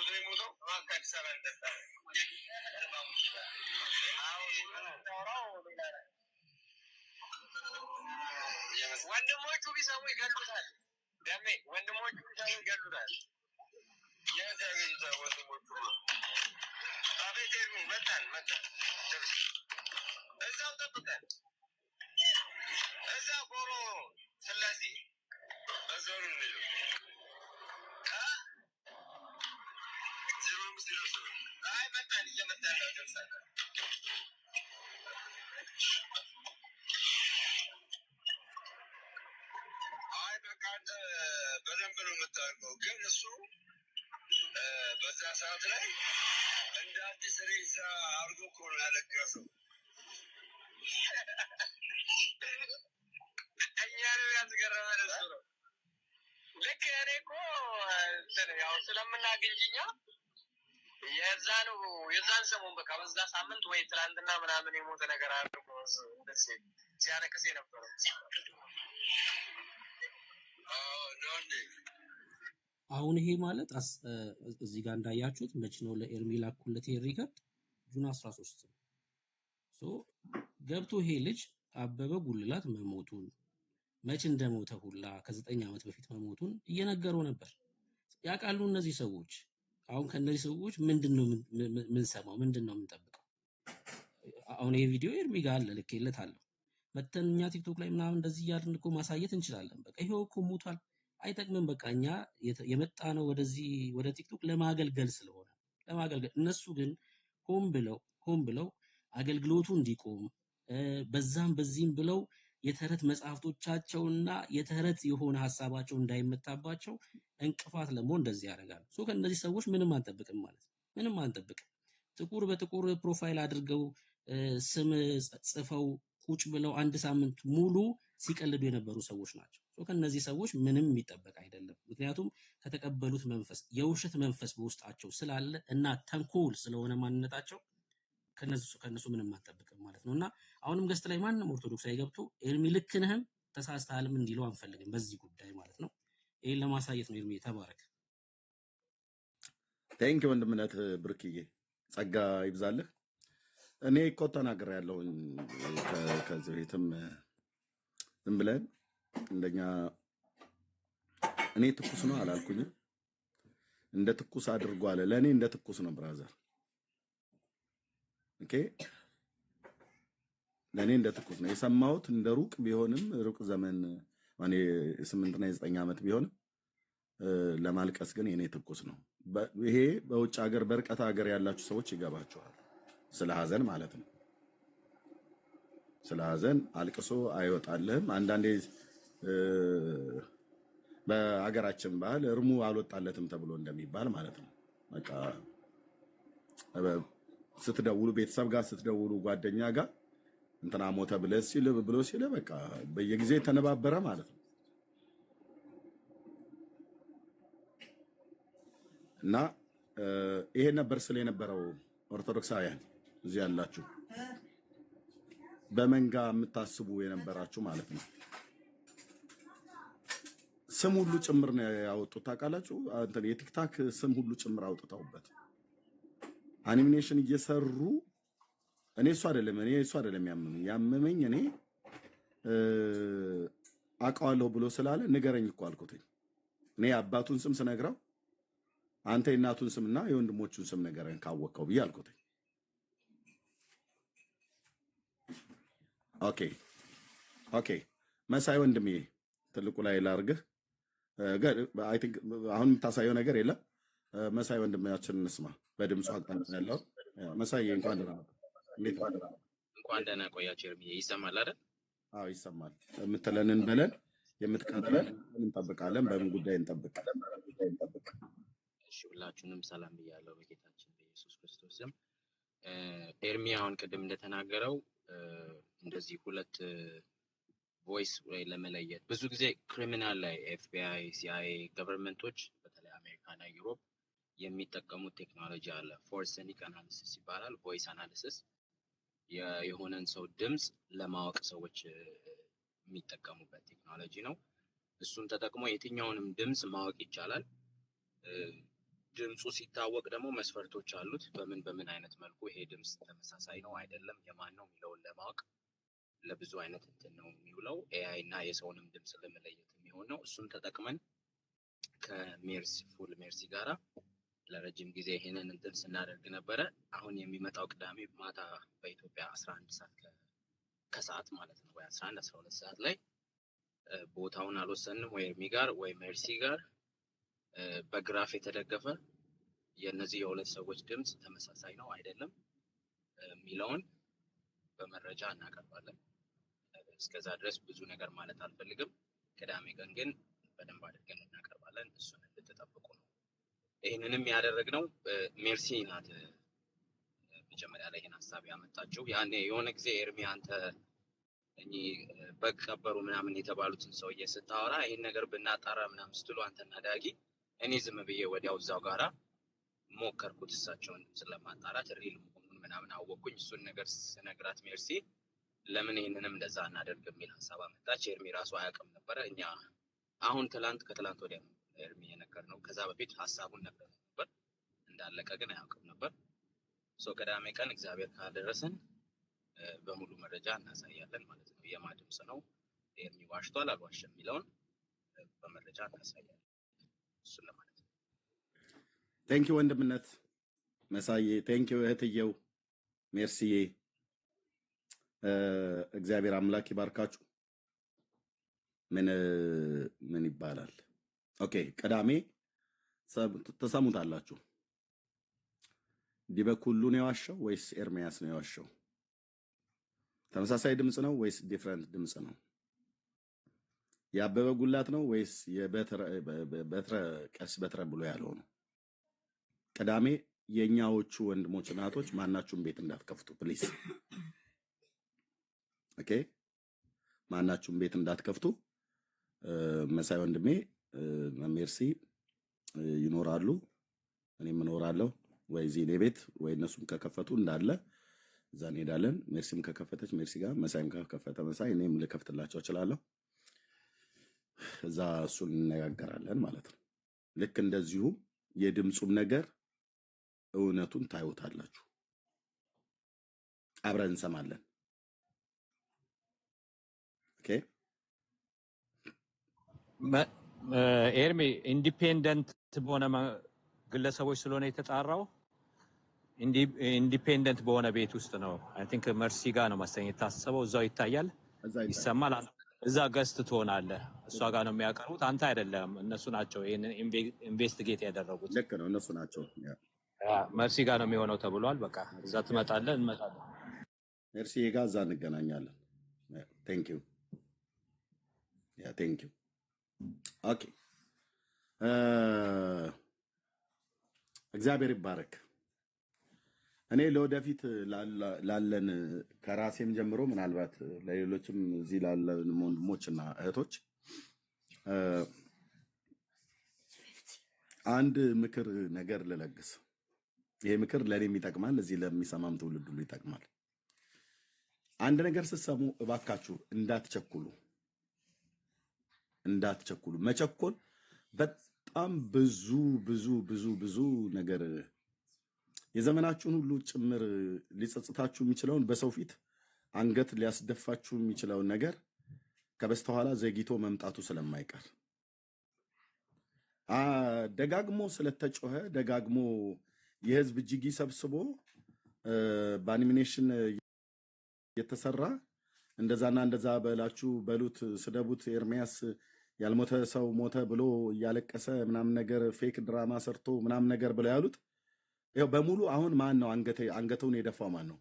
ነው የሞተው? ከአዲስ አበባ እንደዛ ወንድሞቹ ቢሰሙ ይገሉታል። ደሜ ወንድሞቹ ይገሉታል። የት ያገኙታል ወንድሞቹ? አቤት ኤርሚ መጣን እዛው ጠብቀን እዛ ጎሮ ስላሴ እዛው ነው የሚለው አይ መጣን እየመጣን ነው ደርሰናል። አይ በቃ አንተ በደንብ ነው የምታውቀው፣ ግን እሱ በዛ ሰዓት ላይ እንደ አዲስ ሬሳ አድርጎ እኮ ነው ያለቀሰው። እኛንም ያስገረመን እሱ ነው። ልክ እኔ እኮ ያው ስለምናገኝ እኛ የዛን ሰሞን በቃ በዛ ሳምንት ወይ ትላንትና ምናምን የሞተ ነገር አድርጎ እንደዚህ ሲያለቅስ የነበረው አሁን ይሄ ማለት እዚህ ጋር እንዳያችሁት መች ነው ለኤርሚ ላኩለት ሪከርድ ጁን 13 ነው። ሶ ገብቶ ይሄ ልጅ አበበ ጉልላት መሞቱን መች እንደሞተ ሁላ ከ9 ዓመት በፊት መሞቱን እየነገረው ነበር። ያውቃሉ እነዚህ ሰዎች። አሁን ከነዚህ ሰዎች ምንድነው ምን ሰማው? ምንድነው የምንጠብቀው? አሁን ይሄ ቪዲዮ ኤርሚ ጋር አለ ልኬለታለሁ። መተን እኛ ቲክቶክ ላይ ምናምን እንደዚህ እያልን እኮ ማሳየት እንችላለን። በቃ ይሄው እኮ ሞቷል፣ አይጠቅምም። በቃ እኛ የመጣ ነው ወደዚህ ወደ ቲክቶክ ለማገልገል ስለሆነ ለማገልገል። እነሱ ግን ሆን ብለው አገልግሎቱ እንዲቆም በዛም በዚህም ብለው የተረት መጽሐፍቶቻቸውና የተረት የሆነ ሐሳባቸው እንዳይመታባቸው እንቅፋት ለመሆን እንደዚህ ያደርጋሉ። ሶ ከነዚህ ሰዎች ምንም አንጠብቅም ማለት ነው። ምንም አንጠብቅም። ጥቁር በጥቁር ፕሮፋይል አድርገው ስም ጽፈው ቁጭ ብለው አንድ ሳምንት ሙሉ ሲቀልዱ የነበሩ ሰዎች ናቸው። ሶ ከነዚህ ሰዎች ምንም የሚጠበቅ አይደለም። ምክንያቱም ከተቀበሉት መንፈስ የውሸት መንፈስ በውስጣቸው ስላለ እና ተንኮል ስለሆነ ማንነታቸው ከነሱ ምንም አንጠብቅም ማለት ነውና አሁንም ገስት ላይ ማንንም ኦርቶዶክሳዊ ገብቶ ኤርሚ ልክ ነህም ተሳስተሃልም እንዲለው አንፈልግም በዚህ ጉዳይ ማለት ነው። ይሄን ለማሳየት ነው። ኤርሚ ተባረክ። ቴንክ ወንድምነት ብርክዬ ጸጋ ይብዛልህ። እኔ እኮ ተናግሬያለሁኝ ከዚህ ቤትም ዝም ብለን እንደኛ እኔ ትኩስ ነው አላልኩኝም። እንደ ትኩስ አድርጎ አለ። ለእኔ እንደ ትኩስ ነው ብራዘር። ኦኬ ለእኔ እንደ ትኩስ ነው የሰማሁት። እንደ ሩቅ ቢሆንም ሩቅ ዘመን ማኔ 8 እና 9 ዓመት ቢሆንም ለማልቀስ ግን የኔ ትኩስ ነው። ይሄ በውጭ ሀገር በርቀት ሀገር ያላችሁ ሰዎች ይገባችኋል። ስለ ሀዘን ማለት ነው። ስለ ሀዘን አልቅሶ አይወጣልህም። አንዳንዴ በሀገራችን ባህል እርሙ አልወጣለትም ተብሎ እንደሚባል ማለት ነው። በቃ ስትደውሉ ቤተሰብ ጋር ስትደውሉ ጓደኛ ጋር እንትና ሞተ ብሎ ሲል በቃ በየጊዜ ተነባበረ ማለት ነው። እና ይሄ ነበር ስለ የነበረው ኦርቶዶክሳውያን እዚህ ያላችሁ በመንጋ የምታስቡ የነበራችሁ ማለት ነው። ስም ሁሉ ጭምር ነው ያወጡት ታውቃላችሁ። እንትን የቲክታክ ስም ሁሉ ጭምር አውጥተውበት አኒሜሽን እየሰሩ እኔ እሱ አይደለም ያመመኝ እኔ አውቀዋለሁ ብሎ ስላለ ንገረኝ እኮ አልኩት። እኔ አባቱን ስም ስነግረው አንተ የእናቱን ስምና የወንድሞቹን ስም ንገረኝ ካወቀው ብዬ አልኩት። ኦኬ መሳይ ወንድሜ ትልቁ ላይ ላርግህ። አይ ቲንክ አሁን የምታሳየው ነገር የለም። መሳይ ወንድማችን እንስማ። በድምፁ አቀንስ ያለው መሳይ እንኳን ደህና ቆያችሁ። ኤርሚ ይሰማል አይደል? አዎ ይሰማል። የምትለንን በለን የምትቀጥለን እንጠብቃለን። በምን ጉዳይ እንጠብቅ? እሺ ሁላችሁንም ሰላም ብያለሁ በጌታችን በኢየሱስ ክርስቶስ ስም። ኤርሚ አሁን ቅድም እንደተናገረው እንደዚህ ሁለት ቮይስ ወይ ለመለየት ብዙ ጊዜ ክሪሚናል ላይ ኤፍቢአይ፣ ሲአይኤ ገቨርንመንቶች በተለይ አሜሪካና ዩሮፕ የሚጠቀሙት ቴክኖሎጂ አለ። ፎርሰኒክ አናሊሲስ ይባላል። ቮይስ አናሊሲስ የሆነን ሰው ድምጽ ለማወቅ ሰዎች የሚጠቀሙበት ቴክኖሎጂ ነው። እሱን ተጠቅሞ የትኛውንም ድምጽ ማወቅ ይቻላል። ድምጹ ሲታወቅ ደግሞ መስፈርቶች አሉት። በምን አይነት መልኩ ይሄ ድምጽ ተመሳሳይ ነው አይደለም የማን ነው የሚለውን ለማወቅ ለብዙ አይነት እንትን ነው የሚውለው። ኤአይ እና የሰውንም ድምጽ ለመለየት የሚሆን ነው። እሱን ተጠቅመን ከሜርሲ ፉል ሜርሲ ጋራ ለረጅም ጊዜ ይሄንን እንትን ስናደርግ ነበረ። አሁን የሚመጣው ቅዳሜ ማታ በኢትዮጵያ 11 ሰዓት ከሰዓት ማለት ነው ወይ 11 12 ሰዓት ላይ ቦታውን አልወሰንም ወይ ኤርሚ ጋር ወይ ሜርሲ ጋር በግራፍ የተደገፈ የነዚህ የሁለት ሰዎች ድምጽ ተመሳሳይ ነው አይደለም የሚለውን በመረጃ እናቀርባለን። እስከዛ ድረስ ብዙ ነገር ማለት አልፈልግም። ቅዳሜ ቀን ግን በደንብ አድርገን እናቀርባለን። እሱን እንድትጠብቁ ነው። ይህንንም ያደረግነው ሜርሲ ናት መጀመሪያ ላይ ይሄን ሀሳብ ያመጣችው። ያኔ የሆነ ጊዜ ኤርሚ አንተ እኚህ በግ ቀበሩ ምናምን የተባሉትን ሰውዬ ስታወራ ይሄን ነገር ብናጣራ ምናምን ስትሉ አንተና ዳጊ እኔ ዝም ብዬ ወዲያው እዛው ጋራ ሞከርኩት እሳቸውን ስለማጣራት ሪል መሆኑን ምናምን አወቅኩኝ። እሱን ነገር ስነግራት ሜርሲ ለምን ይሄንንም እንደዛ እናደርግ የሚል ሀሳብ አመጣች። ኤርሚ ራሱ አያውቅም ነበረ። እኛ አሁን ከትላንት ወዲያ ነው ኤርሚ የነገርነው። ከዛ በፊት ሀሳቡን ነግረነው ነበር፣ እንዳለቀ ግን አያውቅም ነበር። ቅዳሜ ቀን እግዚአብሔር ካደረሰን በሙሉ መረጃ እናሳያለን ማለት ነው። የማ ድምጽ ነው ኤርሚ ዋሽቷል አልዋሸም የሚለውን በመረጃ እናሳያለን። እሱን ለማለት ነው። ቴንኪው ወንድምነት መሳዬ፣ ቴንኪው እህትየው ሜርሲዬ። እግዚአብሔር አምላክ ይባርካችሁ። ምን ይባላል? ኦኬ ቅዳሜ ተሰሙታላችሁ። ዲበኩሉ ነው የዋሸው ወይስ ኤርሚያስ ነው የዋሸው? ተመሳሳይ ድምጽ ነው ወይስ ዲፍረንት ድምጽ ነው? ያበበ ጉላት ነው ወይስ የበትረ ቀስ በትረ ብሎ ያለው ነው? ቅዳሜ የኛዎቹ ወንድሞች እናቶች ማናችሁም ቤት እንዳትከፍቱ ፕሊዝ። ኦኬ ማናችሁም ቤት እንዳትከፍቱ። መሳይ ወንድሜ ሜርሲ ይኖራሉ፣ እኔም እኖራለሁ። ወይ እዚህ እኔ ቤት ወይ እነሱም ከከፈቱ እንዳለ እዛ እንሄዳለን። ሜርሲም ከከፈተች ሜርሲ ጋር፣ መሳይም ከከፈተ መሳይ፣ እኔም ልከፍትላቸው እችላለሁ። እዛ እሱን እንነጋገራለን ማለት ነው። ልክ እንደዚሁ የድምጹም ነገር እውነቱን ታዩታላችሁ፣ አብረን እንሰማለን። ኦኬ ኤርሚ ኢንዲፔንደንት በሆነ ግለሰቦች ስለሆነ የተጣራው ኢንዲፔንደንት በሆነ ቤት ውስጥ ነው። አይ ቲንክ መርሲ ጋር ነው መሰለኝ የታሰበው። እዛው ይታያል፣ ይሰማል። እዛ ገስት ትሆናለህ። እሷ ጋር ነው የሚያቀርቡት፣ አንተ አይደለም፣ እነሱ ናቸው ይሄንን ኢንቨስቲጌት ያደረጉት። ልክ ነው፣ እነሱ ናቸው። መርሲ ጋር ነው የሚሆነው ተብሏል። በቃ እዛ ትመጣለህ፣ እንመጣለን። መርሲ ጋር እዛ እንገናኛለን። ቴንኪው ቴንኪው። ኦኬ እግዚአብሔር ይባረክ። እኔ ለወደፊት ላለን ከራሴም ጀምሮ ምናልባት ለሌሎችም እዚህ ላለን ወንድሞችና እህቶች አንድ ምክር ነገር ልለግስ። ይሄ ምክር ለኔም ይጠቅማል፣ እዚህ ለሚሰማም ትውልድ ሁሉ ይጠቅማል። አንድ ነገር ስትሰሙ እባካችሁ እንዳትቸኩሉ። መቸኮል በጣም ብዙ ነገር የዘመናችሁን ሁሉ ጭምር ሊጸጽታችሁ የሚችለውን በሰው ፊት አንገት ሊያስደፋችሁ የሚችለውን ነገር ከበስተኋላ ዘግይቶ መምጣቱ ስለማይቀር ደጋግሞ ስለተጮኸ ደጋግሞ የህዝብ እጅጊ ሰብስቦ በአኒሜሽን የተሰራ እንደዛና እንደዛ በላችሁ በሉት ስደቡት ኤርሚያስ ያልሞተ ሰው ሞተ ብሎ እያለቀሰ ምናምን ነገር ፌክ ድራማ ሰርቶ ምናምን ነገር ብለው ያሉት ይሄው በሙሉ አሁን ማን ነው አንገቱን የደፋው? ማን ነው?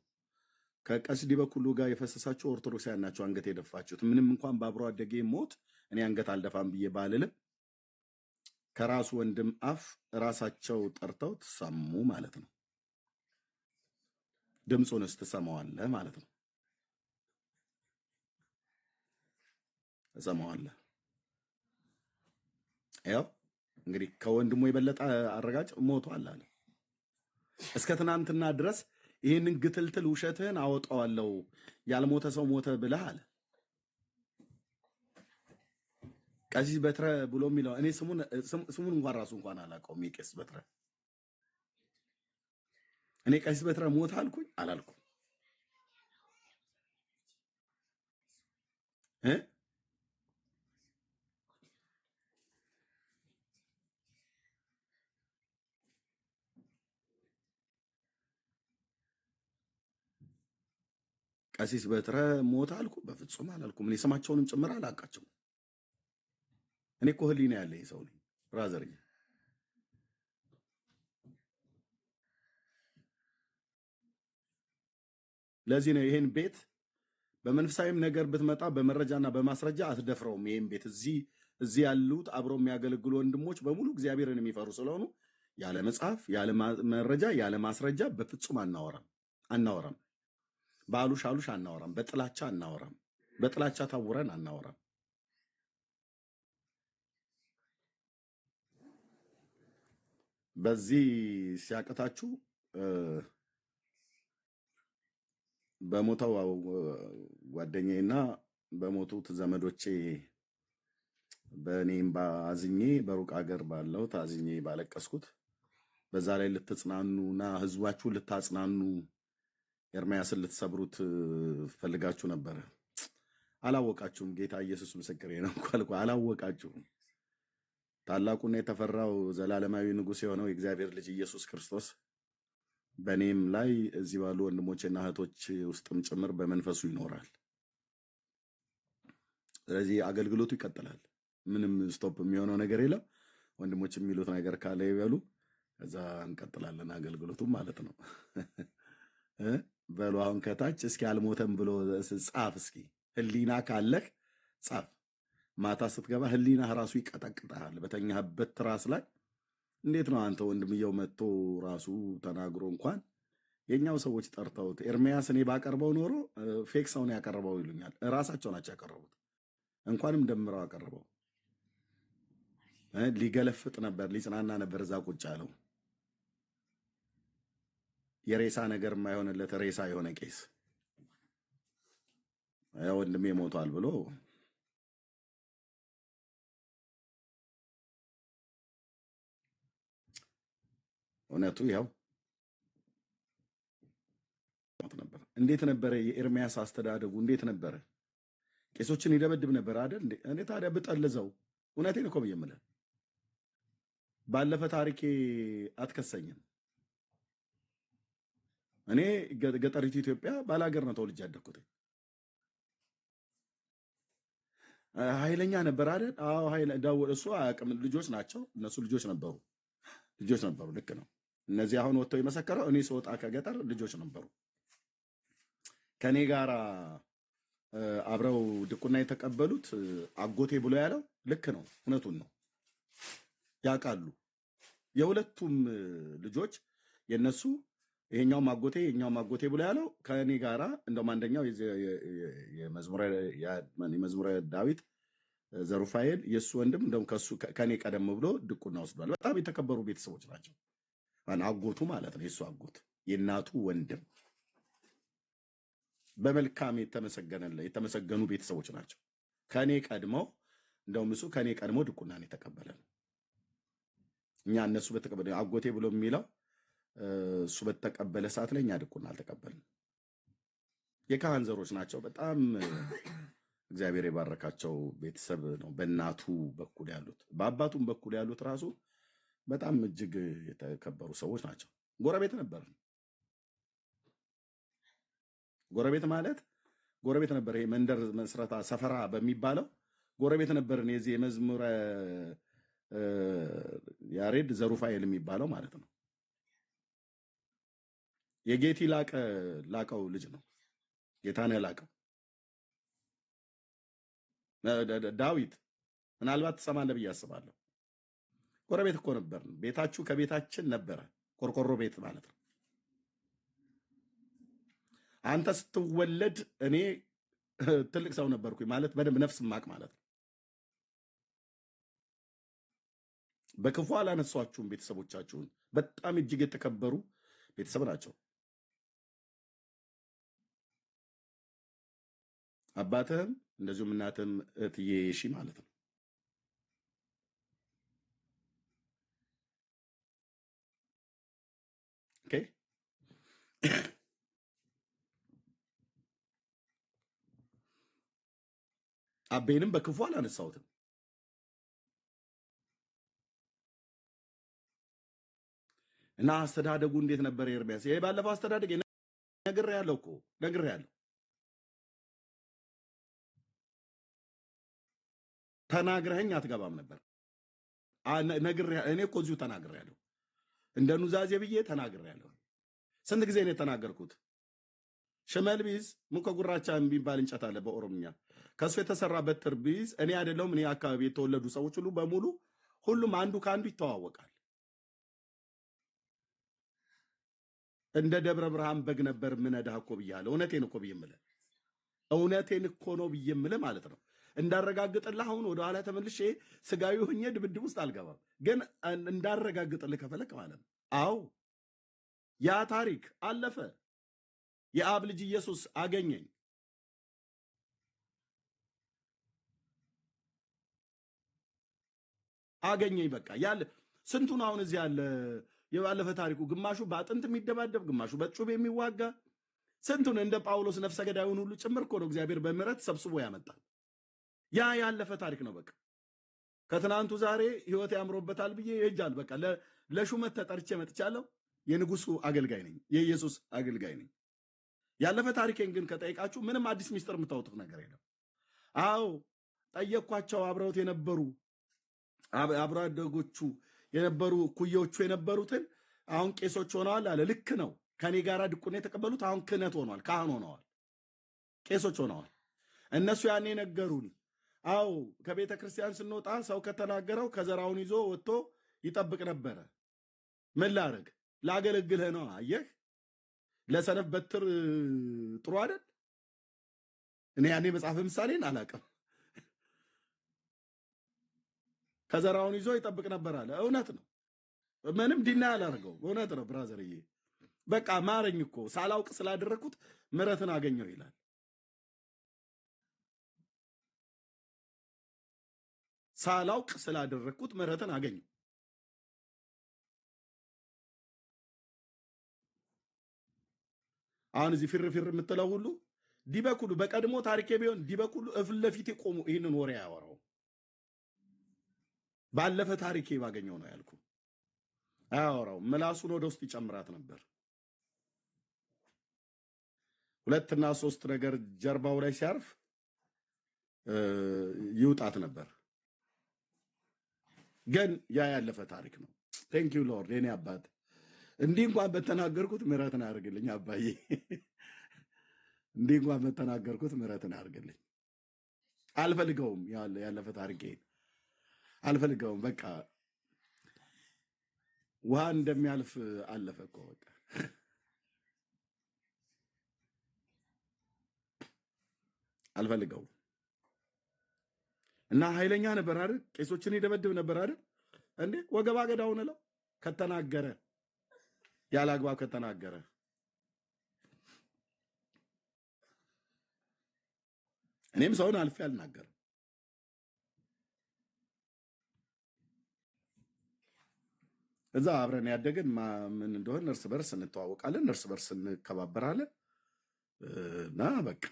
ከቀሲስ ዲበኩሉ ጋር የፈሰሳችሁ ኦርቶዶክሳውያን ናቸው አንገት የደፋችሁት። ምንም እንኳን በአብሮ አደጌ ሞት እኔ አንገት አልደፋም ብዬ ባልልም ከራሱ ወንድም አፍ ራሳቸው ጠርተው ተሰሙ ማለት ነው። ድምፁንስ ትሰማዋለህ ማለት ነው። ትሰማዋለህ። ያው እንግዲህ ከወንድሙ የበለጠ አረጋጭ ሞቷል አለ። እስከ ትናንትና ድረስ ይህንን ግትልትል ውሸትህን አወጣዋለሁ ያልሞተ ሰው ሞተ ብለህ አለ። ቀሲስ በትረ ብሎ የሚለው እኔ ስሙን እንኳን ራሱ እንኳን አላውቀውም። የቄስ በትረ እኔ ቀሲስ በትረ ሞተ አልኩኝ አላልኩም? ቀሲስ በትረ ሞተ አልኩ? በፍጹም አላልኩም። እኔ ስማቸውንም ጭምር አላውቃቸውም። እኔ እኮ ህሊና ያለኝ ሰው ነኝ ብራዘር። ለዚህ ነው ይሄን ቤት በመንፈሳዊም ነገር ብትመጣ በመረጃና በማስረጃ አትደፍረውም። ይሄን ቤት እዚህ ያሉት አብረው የሚያገለግሉ ወንድሞች በሙሉ እግዚአብሔርን የሚፈሩ ስለሆኑ ያለ መጽሐፍ፣ ያለ መረጃ፣ ያለ ማስረጃ በፍጹም አናወራም። በአሉሽ አሉሽ አናወራም። በጥላቻ አናወራም። በጥላቻ ታውረን አናወራም። በዚህ ሲያቀታችሁ በሞተው ጓደኛዬና በሞቱት ዘመዶቼ በእኔም ባዝኜ በሩቅ ሀገር ባለው ታዝኜ ባለቀስኩት በዛ ላይ ልትጽናኑና ህዝባችሁን ልታጽናኑ ኤርምያስን ልትሰብሩት ፈልጋችሁ ነበረ። አላወቃችሁም። ጌታ ኢየሱስ ምስክሬ ነው። አላወቃችሁም። ታላቁና የተፈራው ዘላለማዊ ንጉሥ የሆነው የእግዚአብሔር ልጅ ኢየሱስ ክርስቶስ በእኔም ላይ እዚህ ባሉ ወንድሞቼና እህቶች ውስጥም ጭምር በመንፈሱ ይኖራል። ስለዚህ አገልግሎቱ ይቀጥላል። ምንም ስቶፕ የሚሆነው ነገር የለም። ወንድሞች የሚሉት ነገር ካለ ይበሉ፣ ከዛ እንቀጥላለን አገልግሎቱ ማለት ነው። በሉ አሁን ከታች እስኪ አልሞተም ብሎ ጻፍ። እስኪ ህሊና ካለህ ጻፍ። ማታ ስትገባ ህሊና ራሱ ይቀጠቅጣል። በተኛህበት ትራስ ላይ እንዴት ነው አንተ ወንድምየው መጥቶ ራሱ ተናግሮ እንኳን የኛው ሰዎች ጠርተውት ኤርምያስ እኔ ባቀርበው ኖሮ ፌክ ሰው ነው ያቀርበው ይሉኛል። ራሳቸው ናቸው ያቀረቡት። እንኳንም ደምረው አቀርበው ሊገለፍጥ ነበር፣ ሊጽናና ነበር እዛ ቁጭ ያለው። የሬሳ ነገር የማይሆንለት ሬሳ የሆነ ቄስ ወንድሜ ሞቷል ብሎ እውነቱ ያው ነበር። እንዴት ነበረ የኤርምያስ አስተዳደጉ? እንዴት ነበረ? ቄሶችን ይደበድብ ነበር አይደል? እኔ ታዲያ ብጠልዘው፣ እውነቴን እኮ ብዬ የምልህ ባለፈ ታሪኬ አትከሰኝም። እኔ ገጠሪቱ ኢትዮጵያ ባላገር ነው ተወልጄ ያደግኩት። ኃይለኛ ነበር አይደል? አዎ እሱ አያውቅም። ልጆች ናቸው እነሱ፣ ልጆች ነበሩ። ልክ ነው። እነዚህ አሁን ወጥተው የመሰከረው እኔ ስወጣ ከገጠር ልጆች ነበሩ ከኔ ጋር አብረው ድቁና የተቀበሉት። አጎቴ ብሎ ያለው ልክ ነው፣ እውነቱን ነው። ያውቃሉ። የሁለቱም ልጆች የነሱ ይሄኛው ማጎቴ ብሎ ያለው ከኔ ጋራ እንደውም አንደኛው የመዝሙረ ዳዊት ዘሩፋኤል የሱ ወንድም እንደውም ከኔ ቀደም ብሎ ድቁና ወስዷል። በጣም የተከበሩ ቤተሰቦች ናቸው። አጎቱ ማለት ነው፣ የሱ አጎት የእናቱ ወንድም በመልካም የተመሰገኑ ቤተሰቦች ናቸው። ከኔ ቀድመው እንደውም እሱ ከኔ ቀድሞ ድቁናን የተቀበለ ነው። እኛ እነሱ በተቀበለ አጎቴ ብሎ የሚለው እሱ በተቀበለ ሰዓት ላይ እኛ ድቁና አልተቀበልንም። የካህን ዘሮች ናቸው። በጣም እግዚአብሔር የባረካቸው ቤተሰብ ነው። በእናቱ በኩል ያሉት፣ በአባቱም በኩል ያሉት ራሱ በጣም እጅግ የተከበሩ ሰዎች ናቸው። ጎረቤት ነበር። ጎረቤት ማለት ጎረቤት ነበር። ይሄ መንደር መስረታ ሰፈራ በሚባለው ጎረቤት ነበርን። የዚህ የመዝሙረ ያሬድ ዘሩፋኤል የሚባለው ማለት ነው። የጌቲ ላቀው ልጅ ነው። ጌታነህ ላቀው ዳዊት ምናልባት ትሰማለህ ብዬ አስባለሁ። ጎረቤት እኮ ነበር። ቤታችሁ ከቤታችን ነበረ። ቆርቆሮ ቤት ማለት ነው። አንተ ስትወለድ እኔ ትልቅ ሰው ነበርኩኝ ማለት በደንብ ነፍስ ማቅ ማለት ነው። በክፉ አላነሷችሁም። ቤተሰቦቻችሁን በጣም እጅግ የተከበሩ ቤተሰብ ናቸው። አባትህም እንደዚሁም እናትህም እትዬ ሺ ማለት ነው። ኦኬ አቤንም በክፉ አላነሳሁትም። እና አስተዳደጉ እንዴት ነበር ኤርምያስ? ይሄ ባለፈው አስተዳደግ ነግሬያለሁ እኮ ነግሬያለሁ። ተናግረኸኝ አትገባም ነበር። እኔ እኮ እዚሁ ተናግሬያለሁ። እንደ ኑዛዜ ብዬ ተናግሬያለሁ። ስንት ጊዜ ነው የተናገርኩት? ሽመል ቢዝ ሙከ ጉራቻ የሚባል እንጨት አለ በኦሮምኛ። ከሱ የተሰራ በትር ቢዝ እኔ አይደለሁም፣ እኔ አካባቢ የተወለዱ ሰዎች ሁሉ በሙሉ ሁሉም አንዱ ከአንዱ ይተዋወቃል። እንደ ደብረ ብርሃን በግ ነበር ምነዳህ እኮ ብያለሁ። እውነቴን እኮ ብዬ የምልህ እውነቴን እኮ ነው ብዬ የምልህ ማለት ነው። እንዳረጋግጥልህ አሁን ወደ ኋላ ተመልሼ ስጋዊ ሆኜ ድብድብ ውስጥ አልገባም፣ ግን እንዳረጋግጥልህ ከፈለክ ማለት ነው። አዎ ያ ታሪክ አለፈ። የአብ ልጅ ኢየሱስ አገኘኝ። በቃ ያለ ስንቱን አሁን እዚህ ያለ የባለፈ ታሪኩ ግማሹ በአጥንት የሚደባደብ ግማሹ በጩቤ የሚዋጋ ስንቱን እንደ ጳውሎስ ነፍሰ ገዳዩን ሁሉ ጭምር እኮ ነው እግዚአብሔር በምሕረት ሰብስቦ ያመጣል። ያ ያለፈ ታሪክ ነው። በቃ ከትናንቱ ዛሬ ህይወት ያምሮበታል ብዬ ይሄጃል። በቃ ለሹመት ተጠርቼ መጥቻለሁ። የንጉሱ አገልጋይ ነኝ፣ የኢየሱስ አገልጋይ ነኝ። ያለፈ ታሪኬን ግን ከጠይቃችሁ ምንም አዲስ ሚስጥር የምታወጡት ነገር የለም። አዎ ጠየኳቸው። አብረውት የነበሩ አብሮ አደጎቹ የነበሩ ኩዮቹ የነበሩትን አሁን ቄሶች ሆነዋል አለ። ልክ ነው። ከኔ ጋር ድቁና የተቀበሉት አሁን ክህነት ሆነዋል፣ ካህን ሆነዋል፣ ቄሶች ሆነዋል። እነሱ ያኔ ነገሩን። አዎ ከቤተ ክርስቲያን ስንወጣ ሰው ከተናገረው ከዘራውን ይዞ ወጥቶ ይጠብቅ ነበረ። ምን ላደርግ? ላገለግልህ ነው። አየህ፣ ለሰነፍ በትር ጥሩ አይደል? እኔ ያኔ መጽሐፍ ምሳሌን አላውቅም። ከዘራውን ይዞ ይጠብቅ ነበር አለ። እውነት ነው። ምንም ዲና ያላደርገው እውነት ነው ብራዘርዬ። በቃ ማረኝ እኮ ሳላውቅ ስላደረግኩት ምሕረትን አገኘው ይላል። ሳላውቅ ስላደረግኩት ምሕረትን አገኘው። አሁን እዚህ ፊር ፊር የምትለው ሁሉ ዲበኩሉ በቀድሞ ታሪኬ ቢሆን ዲበኩሉ እፍል ለፊቴ ቆሙ ይህንን ወሬ ያወራው ባለፈ ታሪኬ ባገኘው ነው ያልኩ። አያወራው ምላሱን ወደ ውስጥ ይጨምራት ነበር። 2 እና 3 ነገር ጀርባው ላይ ሲያርፍ ይውጣት ነበር። ግን ያ ያለፈ ታሪክ ነው። ቴንክ ዩ ሎርድ። የኔ አባት እንዲህ እንኳን በተናገርኩት ምሕረትን አድርግልኝ አባዬ። እንዲህ እንኳን በተናገርኩት ምሕረትን አድርግልኝ። አልፈልገውም፣ ያለፈ ታሪኬ አልፈልገውም። በቃ ውሃ እንደሚያልፍ አለፈ እኮ በቃ። አልፈልገውም። እና ኃይለኛ ነበር አይደል? ቄሶችን ይደበድብ ነበር አይደል? እንዴ ወገባ ገዳውን ነው ከተናገረ፣ ያለ አግባብ ከተናገረ። እኔም ሰውን አልፌ አልናገርም። እዛ አብረን ያደግን ምን እንደሆነ እርስ በርስ እንተዋወቃለን፣ እርስ በርስ እንከባበራለን። እና በቃ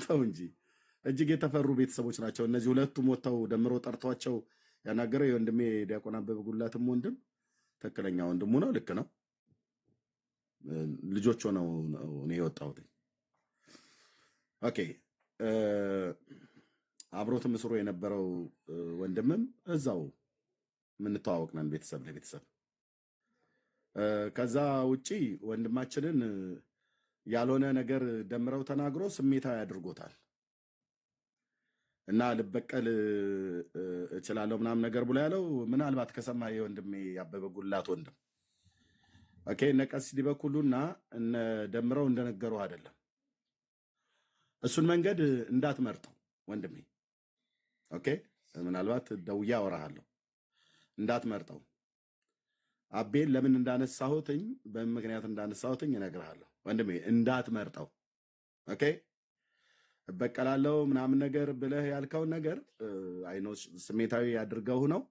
ተው እንጂ እጅግ የተፈሩ ቤተሰቦች ናቸው እነዚህ ሁለቱም። ወጥተው ደምሮ ጠርቷቸው ያናገረው የወንድሜ ዲያቆን አበበ ጉላትም ወንድም ትክክለኛ ወንድሙ ነው። ልክ ነው። ልጆች ሆነው ነው እኔ የወጣሁት። ኦኬ አብሮት ምስሩ የነበረው ወንድምም እዛው የምንተዋወቅ ነን፣ ቤተሰብ ለቤተሰብ። ከዛ ውጪ ወንድማችንን ያልሆነ ነገር ደምረው ተናግሮ ስሜታዊ አድርጎታል እና ልበቀል እችላለሁ ምናምን ነገር ብሎ ያለው ምናልባት ከሰማ የወንድሜ ያበበ ጉላት ወንድም ኦኬ እነ ቀሲስ ዲበኩሉና እነ ደምረው እንደነገሩ አይደለም። እሱን መንገድ እንዳትመርጠው ወንድሜ። ኦኬ ምናልባት ደውዬ አወራሃለሁ። እንዳትመርጠው። አቤን ለምን እንዳነሳሁትኝ በምን ምክንያት እንዳነሳሁትኝ እነግርሃለሁ ወንድሜ። እንዳትመርጠው። ኦኬ እበቀላለሁ ምናምን ነገር ብለህ ያልከውን ነገር አይኖ ስሜታዊ አድርገው ነው፣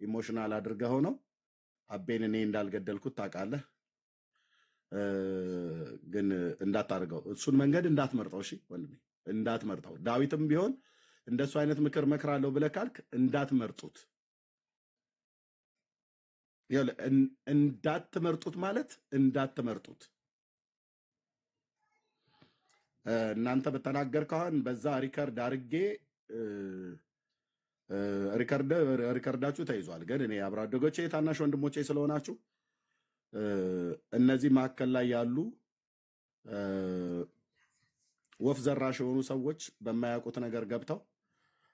ኢሞሽናል አድርገው ነው። አቤን እኔ እንዳልገደልኩት ታውቃለህ። ግን እንዳታርገው፣ እሱን መንገድ እንዳትመርጠው። እሺ ወንድሜ እንዳትመርጠው። ዳዊትም ቢሆን እንደሱ አይነት ምክር መክራለሁ ብለህ ካልክ እንዳትመርጡት። እንዳትመርጡት ማለት እንዳትመርጡት። እናንተ በተናገርከውን በዛ ሪከርድ አድርጌ ሪከርዳችሁ ተይዟል። ግን እኔ አብሮ አደጎቼ ታናሽ ወንድሞቼ ስለሆናችሁ እነዚህ መካከል ላይ ያሉ ወፍ ዘራሽ የሆኑ ሰዎች በማያውቁት ነገር ገብተው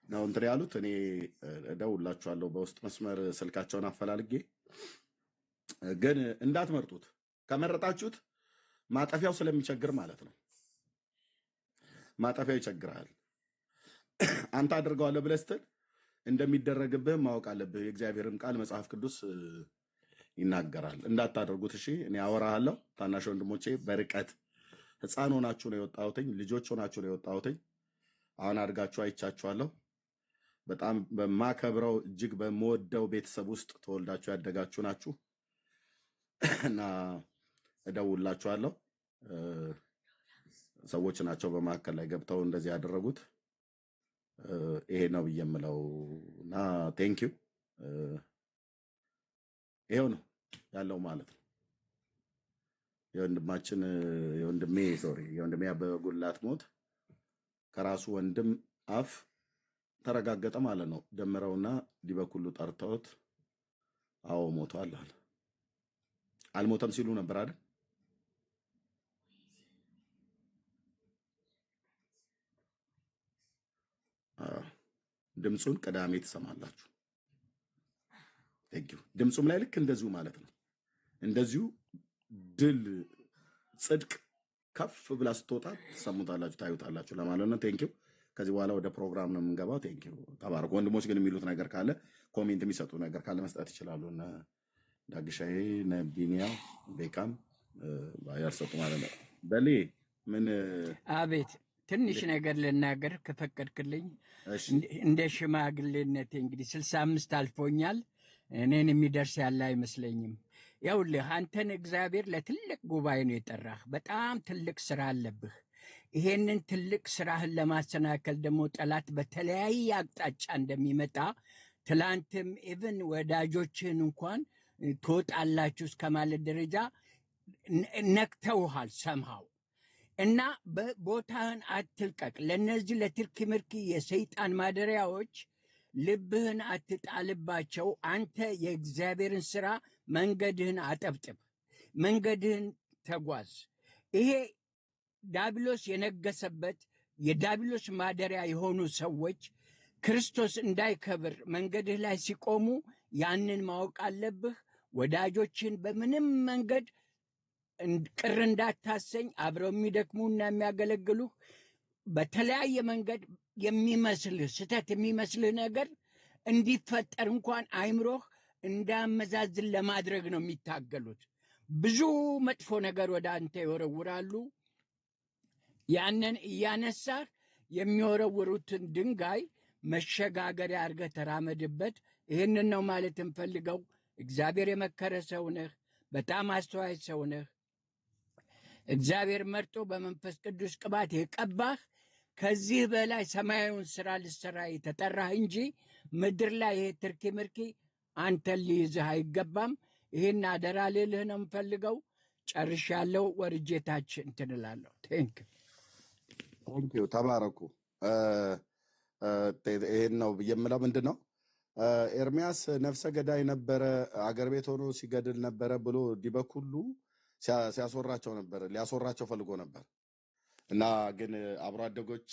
ነው እንትን ያሉት። እኔ እደውላችኋለሁ በውስጥ መስመር ስልካቸውን አፈላልጌ። ግን እንዳትመርጡት፣ ከመረጣችሁት ማጠፊያው ስለሚቸግር ማለት ነው። ማጠፊያው ይቸግራል። አንተ አድርገዋለሁ ብለህ ስትል እንደሚደረግብህ ማወቅ አለብህ። የእግዚአብሔርን ቃል መጽሐፍ ቅዱስ ይናገራል። እንዳታደርጉት እሺ። እኔ አወራሃለሁ። ታናሽ ወንድሞቼ በርቀት ሕፃን ሆናችሁ ነው የወጣሁትኝ፣ ልጆች ሆናችሁ ነው የወጣሁትኝ። አሁን አድጋችሁ አይቻችኋለሁ። በጣም በማከብረው እጅግ በምወደው ቤተሰብ ውስጥ ተወልዳችሁ ያደጋችሁ ናችሁ እና እደውላችኋለሁ። ሰዎች ናቸው በመካከል ላይ ገብተው እንደዚህ ያደረጉት። ይሄ ነው ብዬ የምለው እና ቴንኪው። ይሄው ነው ያለው ማለት ነው። የወንድሜ አበበ ጉላት ሞት ከራሱ ወንድም አፍ ተረጋገጠ ማለት ነው። ደምረውና ዲበኩሉ ጠርተውት አዎ ሞቷል አለ። አልሞተም ሲሉ ነበር አይደል? ድምፁን ቅዳሜ ትሰማላችሁ። ቴንኪው። ድምፁም ላይ ልክ እንደዚሁ ማለት ነው። እንደዚሁ ድል ጽድቅ ከፍ ብላ ስትወጣ ትሰሙታላችሁ፣ ታዩታላችሁ ለማለት ነው። ቴንኪው። ከዚህ በኋላ ወደ ፕሮግራም ነው የምንገባው። ቴንኪው። ተባረኩ። ወንድሞች ግን የሚሉት ነገር ካለ ኮሜንት የሚሰጡ ነገር ካለ መስጠት ይችላሉ። እነ ዳግሻዬ፣ እነ ቢኒያ ቤካም ያልሰጡ ማለት ነው። በሌ ምን አቤት ትንሽ ነገር ልናገር ከፈቀድክልኝ። እሺ እንደ ሽማግሌነቴ እንግዲህ 65 አልፎኛል። እኔን የሚደርስ ያለ አይመስለኝም። ይኸውልህ አንተን እግዚአብሔር ለትልቅ ጉባኤ ነው የጠራህ። በጣም ትልቅ ስራ አለብህ። ይሄንን ትልቅ ስራህን ለማሰናከል ደግሞ ጠላት በተለያየ አቅጣጫ እንደሚመጣ ትላንትም ኢቭን ወዳጆችህን እንኳን ትወጣላችሁ እስከ ማለት ደረጃ ነክተውሃል ሰምሃው እና ቦታህን አትልቀቅ። ለእነዚህ ለትርኪ ምርኪ የሰይጣን ማደሪያዎች ልብህን አትጣልባቸው። አንተ የእግዚአብሔርን ስራ መንገድህን አጠብጥብ፣ መንገድህን ተጓዝ። ይሄ ዳቢሎስ የነገሰበት የዳቢሎስ ማደሪያ የሆኑ ሰዎች ክርስቶስ እንዳይከብር መንገድህ ላይ ሲቆሙ ያንን ማወቅ አለብህ። ወዳጆችን በምንም መንገድ ቅር እንዳታሰኝ። አብረው የሚደክሙና የሚያገለግሉህ በተለያየ መንገድ የሚመስልህ ስህተት የሚመስልህ ነገር እንዲፈጠር እንኳን አይምሮህ እንዳመዛዝን ለማድረግ ነው የሚታገሉት። ብዙ መጥፎ ነገር ወደ አንተ ይወረውራሉ። ያንን እያነሳህ የሚወረውሩትን ድንጋይ መሸጋገሪያ አድርገህ ተራመድበት። ይህንን ነው ማለት እንፈልገው። እግዚአብሔር የመከረ ሰው ነህ። በጣም አስተዋይ ሰው ነህ። እግዚአብሔር መርጦ በመንፈስ ቅዱስ ቅባት የቀባህ ከዚህ በላይ ሰማያዊውን ስራ ልሰራ የተጠራህ እንጂ ምድር ላይ ይሄ ትርኪ ምርኪ አንተን ሊይዝህ አይገባም። ይህን አደራ ልልህ ነው የምፈልገው። ጨርሻለሁ። ወርጄታችን ትንላለሁ። ቴንኪው። ተባረኩ። ይሄን ነው የምለው። ምንድን ነው ኤርሚያስ ነፍሰ ገዳይ ነበረ፣ አገር ቤት ሆኖ ሲገድል ነበረ ብሎ ዲበኩሉ ሲያስወራቸው ነበር፣ ሊያስወራቸው ፈልጎ ነበር። እና ግን አብሮ አደጎቼ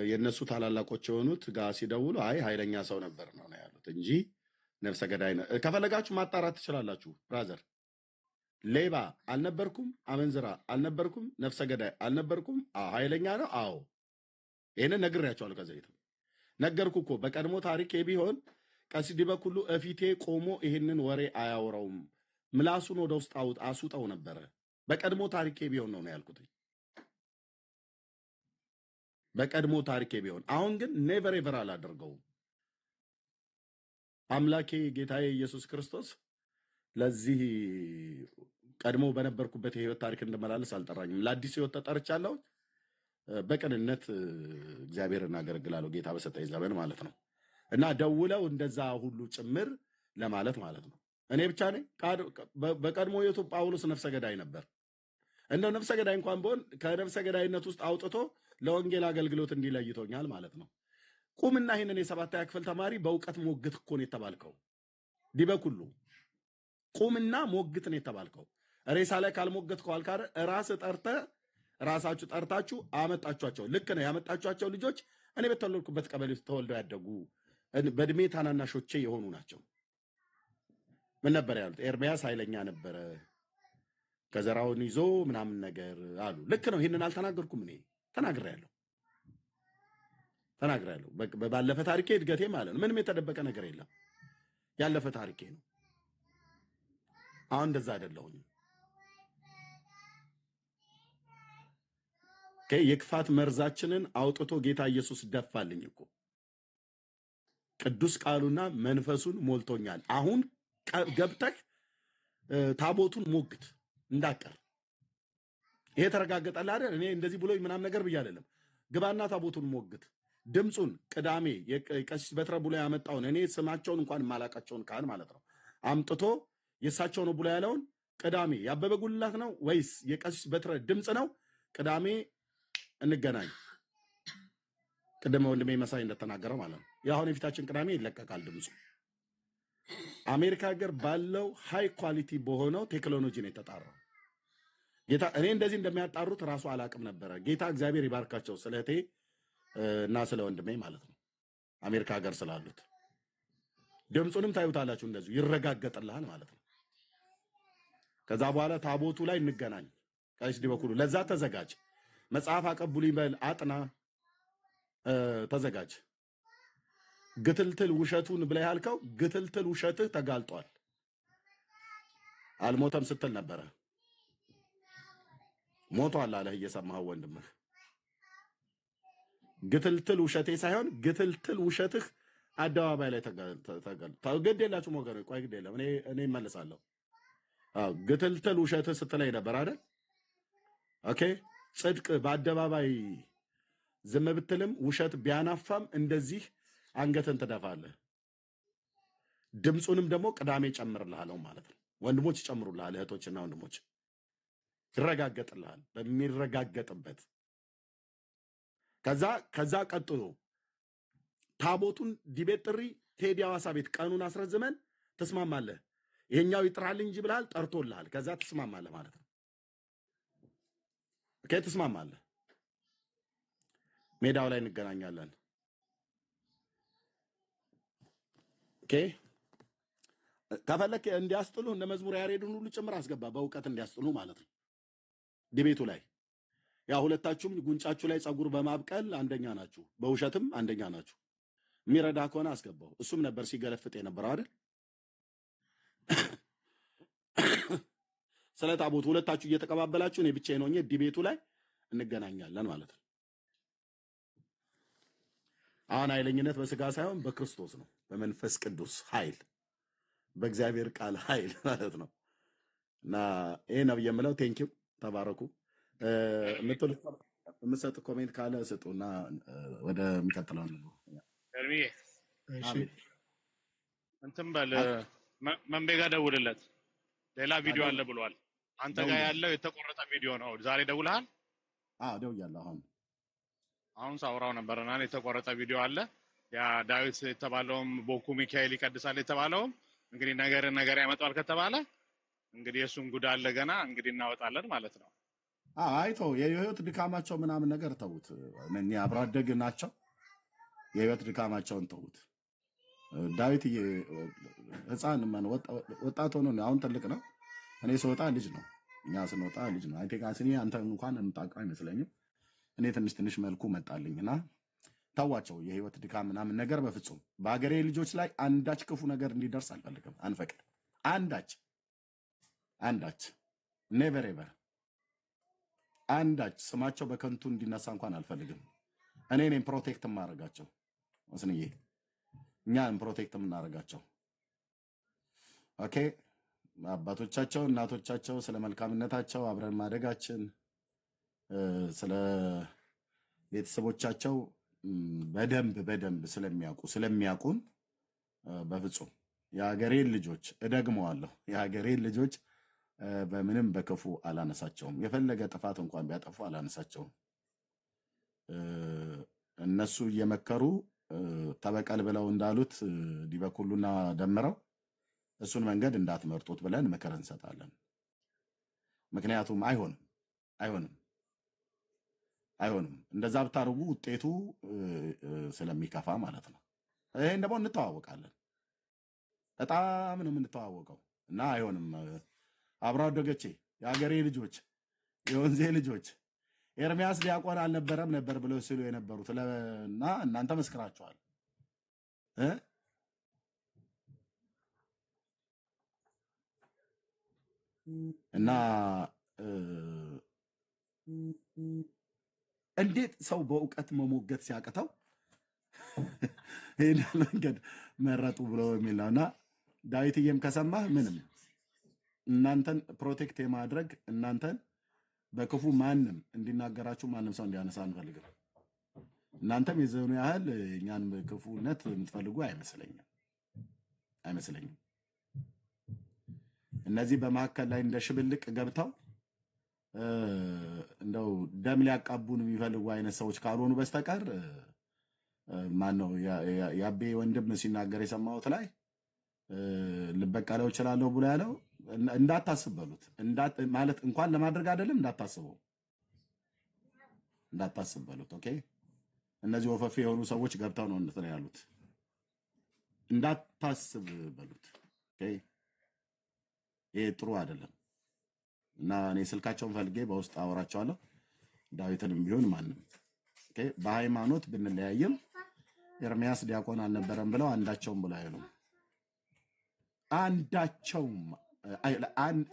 የእነሱ ታላላቆች የሆኑት ጋር ሲደውሉ አይ ኃይለኛ ሰው ነበር ነው ያሉት እንጂ ነፍሰ ገዳይ ነው። ከፈለጋችሁ ማጣራት ትችላላችሁ። ብራዘር ሌባ አልነበርኩም፣ አመንዝራ አልነበርኩም፣ ነፍሰ ገዳይ አልነበርኩም። ኃይለኛ ነው። አዎ ይህንን ነግሬያቸዋለሁ። ከዚህ በፊት ነገርኩ እኮ በቀድሞ ታሪክ ቢሆን ቀሲስ ዲበኩሉ እፊቴ ቆሞ ይህንን ወሬ አያወራውም፣ ምላሱን ወደ ውስጥ አሱጠው ነበረ። በቀድሞ ታሪኬ ቢሆን ነው ያልኩት። በቀድሞ ታሪኬ ቢሆን። አሁን ግን ኔቨር ኤቨር አላደርገውም። አምላኬ ጌታዬ ኢየሱስ ክርስቶስ ለዚህ ቀድሞ በነበርኩበት የህይወት ታሪክ እንድመላለስ አልጠራኝም። ለአዲስ ህይወት ተጠርቻለሁ። በቅንነት እግዚአብሔርን አገለግላለሁ፣ ጌታ በሰጠኝ ዘመን ማለት ነው። እና ደውለው እንደዛ ሁሉ ጭምር ለማለት ማለት ነው። እኔ ብቻ ነኝ? በቀድሞ ህይወቱ ጳውሎስ ነፍሰ ገዳይ ነበር። እንደው ነፍሰ ገዳይ እንኳን ቢሆን ከነፍሰ ገዳይነት ውስጥ አውጥቶ ለወንጌል አገልግሎት እንዲለይቶኛል ማለት ነው። ቁምና ይሄንን የሰባተኛ ክፍል ተማሪ በእውቀት ሞግት እኮ ነው የተባልከው። ዲበኩሉ ቁምና ሞግት ነው የተባልከው። ሬሳ ላይ ካልሞገትከው አልካረ ራሳችሁ ጠርታችሁ አመጣችኋቸው። ልክ ነው። ያመጣችኋቸው ልጆች እኔ በተወለድኩበት ቀበሌ ውስጥ ተወልደው ያደጉ በእድሜ ታናናሾቼ የሆኑ ናቸው። ምን ነበር ያሉት? ኤርሚያስ ኃይለኛ ነበረ ከዘራውን ይዞ ምናምን ነገር አሉ። ልክ ነው። ይህንን አልተናገርኩም። እኔ ተናግሬያለሁ። ባለፈ ታሪኬ እድገቴ ማለት ነው። ምንም የተደበቀ ነገር የለም። ያለፈ ታሪኬ ነው። አሁን እንደዛ አይደለሁም። የክፋት መርዛችንን አውጥቶ ጌታ ኢየሱስ ደፋልኝ እኮ። ቅዱስ ቃሉና መንፈሱን ሞልቶኛል። አሁን ገብተህ ታቦቱን ሞግት እንዳቀር። ይሄ ተረጋገጠልህ አይደል? እኔ እንደዚህ ብሎኝ ምናምን ነገር ብዬ አይደለም። ግባና ታቦቱን ሞግት። ድምፁን ቅዳሜ የቀሲስ በትረ ብሎ ያመጣውን እኔ ስማቸውን እንኳን ማላቃቸውን ካህን ማለት ነው አምጥቶ የእሳቸው ነው ብሎ ያለውን ቅዳሜ ያበበ ጉልላት ነው ወይስ የቀሲስ በትረ ድምፅ ነው? ቅዳሜ እንገናኝ። ቅድመ ወንድሜ መሳይ እንደተናገረው ማለት ነው። የአሁን የፊታችን ቅዳሜ ይለቀቃል ድምፁ። አሜሪካ ሀገር ባለው ሃይ ኳሊቲ በሆነው ቴክኖሎጂ ነው የተጣራው። ጌታ እኔ እንደዚህ እንደሚያጣሩት ራሱ አላቅም ነበረ። ጌታ እግዚአብሔር ይባርካቸው ስለ እህቴ እና ስለ ወንድሜ ማለት ነው አሜሪካ ሀገር ስላሉት። ድምፁንም ታዩታላችሁ፣ እንደዚሁ ይረጋገጥልሃል ማለት ነው። ከዛ በኋላ ታቦቱ ላይ እንገናኝ። ቀሲስ ዲበኩሉ ለዛ ተዘጋጅ። መጽሐፍ አቀቡልኝ በል፣ አጥና፣ ተዘጋጅ። ግትልትል ውሸቱን ብለህ ያልከው ግትልትል ውሸትህ ተጋልጧል። አልሞተም ስትል ነበረ። ሞቷል አለህ እየሰማህ ወንድምህ። ግትልትል ውሸቴ ሳይሆን ግትልትል ውሸትህ አደባባይ ላይ ግድ የላችሁም ወገኖች። ቆይ ግድ የለም እኔ እመልሳለሁ። ግትልትል ውሸትህ ስትለኝ ነበር አይደል? ኦኬ። ጽድቅ በአደባባይ ዝም ብትልም ውሸት ቢያናፋም እንደዚህ አንገትን ትደፋለህ። ድምፁንም ደግሞ ቅዳሜ ጨምርልሃለሁ ማለት ነው። ወንድሞች ይጨምሩልሃል፣ እህቶችና ወንድሞች ይረጋገጥልሃል በሚረጋገጥበት። ከዛ ቀጥሎ ታቦቱን ዲቤት ጥሪ ቴዲ ሐዋሳ ቤት ቀኑን አስረዝመን ትስማማለህ። ይሄኛው ይጥራል እንጂ ብለሃል፣ ጠርቶልሃል። ከዛ ትስማማለህ ማለት ነው። ኦኬ፣ ትስማማለህ። ሜዳው ላይ እንገናኛለን። ኦኬ። ከፈለክ እንዲያስጥሉ እነ መዝሙር ያሬድን ሁሉ ጭምር አስገባ፣ በእውቀት እንዲያስጥሉ ማለት ነው። ዲቤቱ ላይ ያ ሁለታችሁም ጉንጫችሁ ላይ ጸጉር በማብቀል አንደኛ ናችሁ፣ በውሸትም አንደኛ ናችሁ። የሚረዳ ከሆነ አስገባው። እሱም ነበር ሲገለፍጥ የነበረው አይደል? ስለ ታቦቱ ሁለታችሁ እየተቀባበላችሁ እኔ ብቻዬን ሆኜ ዲቤቱ ላይ እንገናኛለን ማለት ነው። አሁን ኃይለኝነት በስጋ ሳይሆን በክርስቶስ ነው፣ በመንፈስ ቅዱስ ኃይል፣ በእግዚአብሔር ቃል ኃይል ማለት ነው። እና ይሄ ነው የምለው። ቴንኪው፣ ተባረኩ። የምትሰጥ ኮሜንት ካለ ስጡና ወደ የሚቀጥለው ነው። እርሚዬ እንትን በል መንቤ ጋር ደውልለት፣ ሌላ ቪዲዮ አለ ብሏል። አንተ ጋር ያለው የተቆረጠ ቪዲዮ ነው። ዛሬ ደውልሃል? አዎ ደውያለሁ። አሁን ሳውራው ነበርና የተቆረጠ ቪዲዮ አለ። ያ ዳዊት የተባለውም ቦኩ ሚካኤል ይቀድሳል የተባለውም እንግዲህ ነገር ያመጣዋል ከተባለ እንግዲህ የሱን ጉዳ አለ ገና እንግዲህ እናወጣለን ማለት ነው። አይቶ የህይወት ድካማቸው ምናምን ነገር ተውት። እኔ አብሮ አደግ ናቸው። የህይወት ድካማቸውን ተውት። ዳዊት ህፃን ወጣት ሆኖ ነው። አሁን ትልቅ ነው። እኔ ስወጣ ልጅ ነው። እኛ ስንወጣ ልጅ ነው። አይቴካስኒ አንተ እንኳን እንጣቃ አይመስለኝም። እኔ ትንሽ መልኩ መጣልኝና ታዋቸው። የህይወት ድካም ምናምን ነገር በፍጹም በአገሬ ልጆች ላይ አንዳች ክፉ ነገር እንዲደርስ አልፈልግም። አንፈቅድ። አንዳች ኔቨር ኤቨር አንዳች ስማቸው በከንቱ እንዲነሳ እንኳን አልፈልግም። እኔ ነኝ ፕሮቴክት ማረጋቸው። ወስንዬ እኛን ፕሮቴክት የምናረጋቸው። ኦኬ። አባቶቻቸው እናቶቻቸው ስለ መልካምነታቸው አብረን ማደጋችን ስለ ቤተሰቦቻቸው በደንብ ስለሚያውቁን በፍጹም የሀገሬን ልጆች እደግመዋለሁ፣ የሀገሬን ልጆች በምንም በክፉ አላነሳቸውም። የፈለገ ጥፋት እንኳን ቢያጠፉ አላነሳቸውም። እነሱ እየመከሩ ተበቀል ብለው እንዳሉት ዲበኩሉና ደምረው እሱን መንገድ እንዳትመርጡት ብለን ምክር እንሰጣለን። ምክንያቱም አይሆንም። እንደዛ ብታደርጉ ውጤቱ ስለሚከፋ ማለት ነው። ይሄን ደግሞ እንተዋወቃለን፣ በጣም ነው የምንተዋወቀው እና አይሆንም። አብሮ አደጎቼ፣ የሀገሬ ልጆች፣ የወንዜ ልጆች ኤርሚያስ ዲያቆን አልነበረም ነበር ብለው ሲሉ የነበሩት እና እናንተ መስክራችኋል እና እንዴት ሰው በእውቀት መሞገት ሲያቅተው ይህን መንገድ መረጡ ብለው የሚል ነው። እና ዳዊትዬም ከሰማህ ምንም እናንተን ፕሮቴክት የማድረግ እናንተን በክፉ ማንም እንዲናገራችሁ ማንም ሰው እንዲያነሳ አንፈልግም። እናንተም የዘኑ ያህል እኛን ክፉነት የምትፈልጉ አይመስለኝም። እነዚህ በመካከል ላይ እንደ ሽብልቅ ገብተው እንደው ደም ሊያቃቡን የሚፈልጉ አይነት ሰዎች ካልሆኑ በስተቀር ማን ነው ያቤ ወንድም ሲናገር የሰማሁት ላይ ልበቀለው እችላለሁ ብሎ ያለው እንዳታስብ በሉት። ማለት እንኳን ለማድረግ አይደለም እንዳታስብ በሉት። ኦኬ፣ እነዚህ ወፈፌ የሆኑ ሰዎች ገብተው ነው እንትን ያሉት። እንዳታስብ በሉት። ኦኬ፣ ይሄ ጥሩ አይደለም እና እኔ ስልካቸውን ፈልጌ በውስጥ አወራቸዋለሁ። ዳዊትንም ቢሆን ማንም ኦኬ፣ በሃይማኖት ብንለያየም ኤርሚያስ ዲያቆን አልነበረም ብለው አንዳቸውም ብለው አይሉም። አንዳቸውም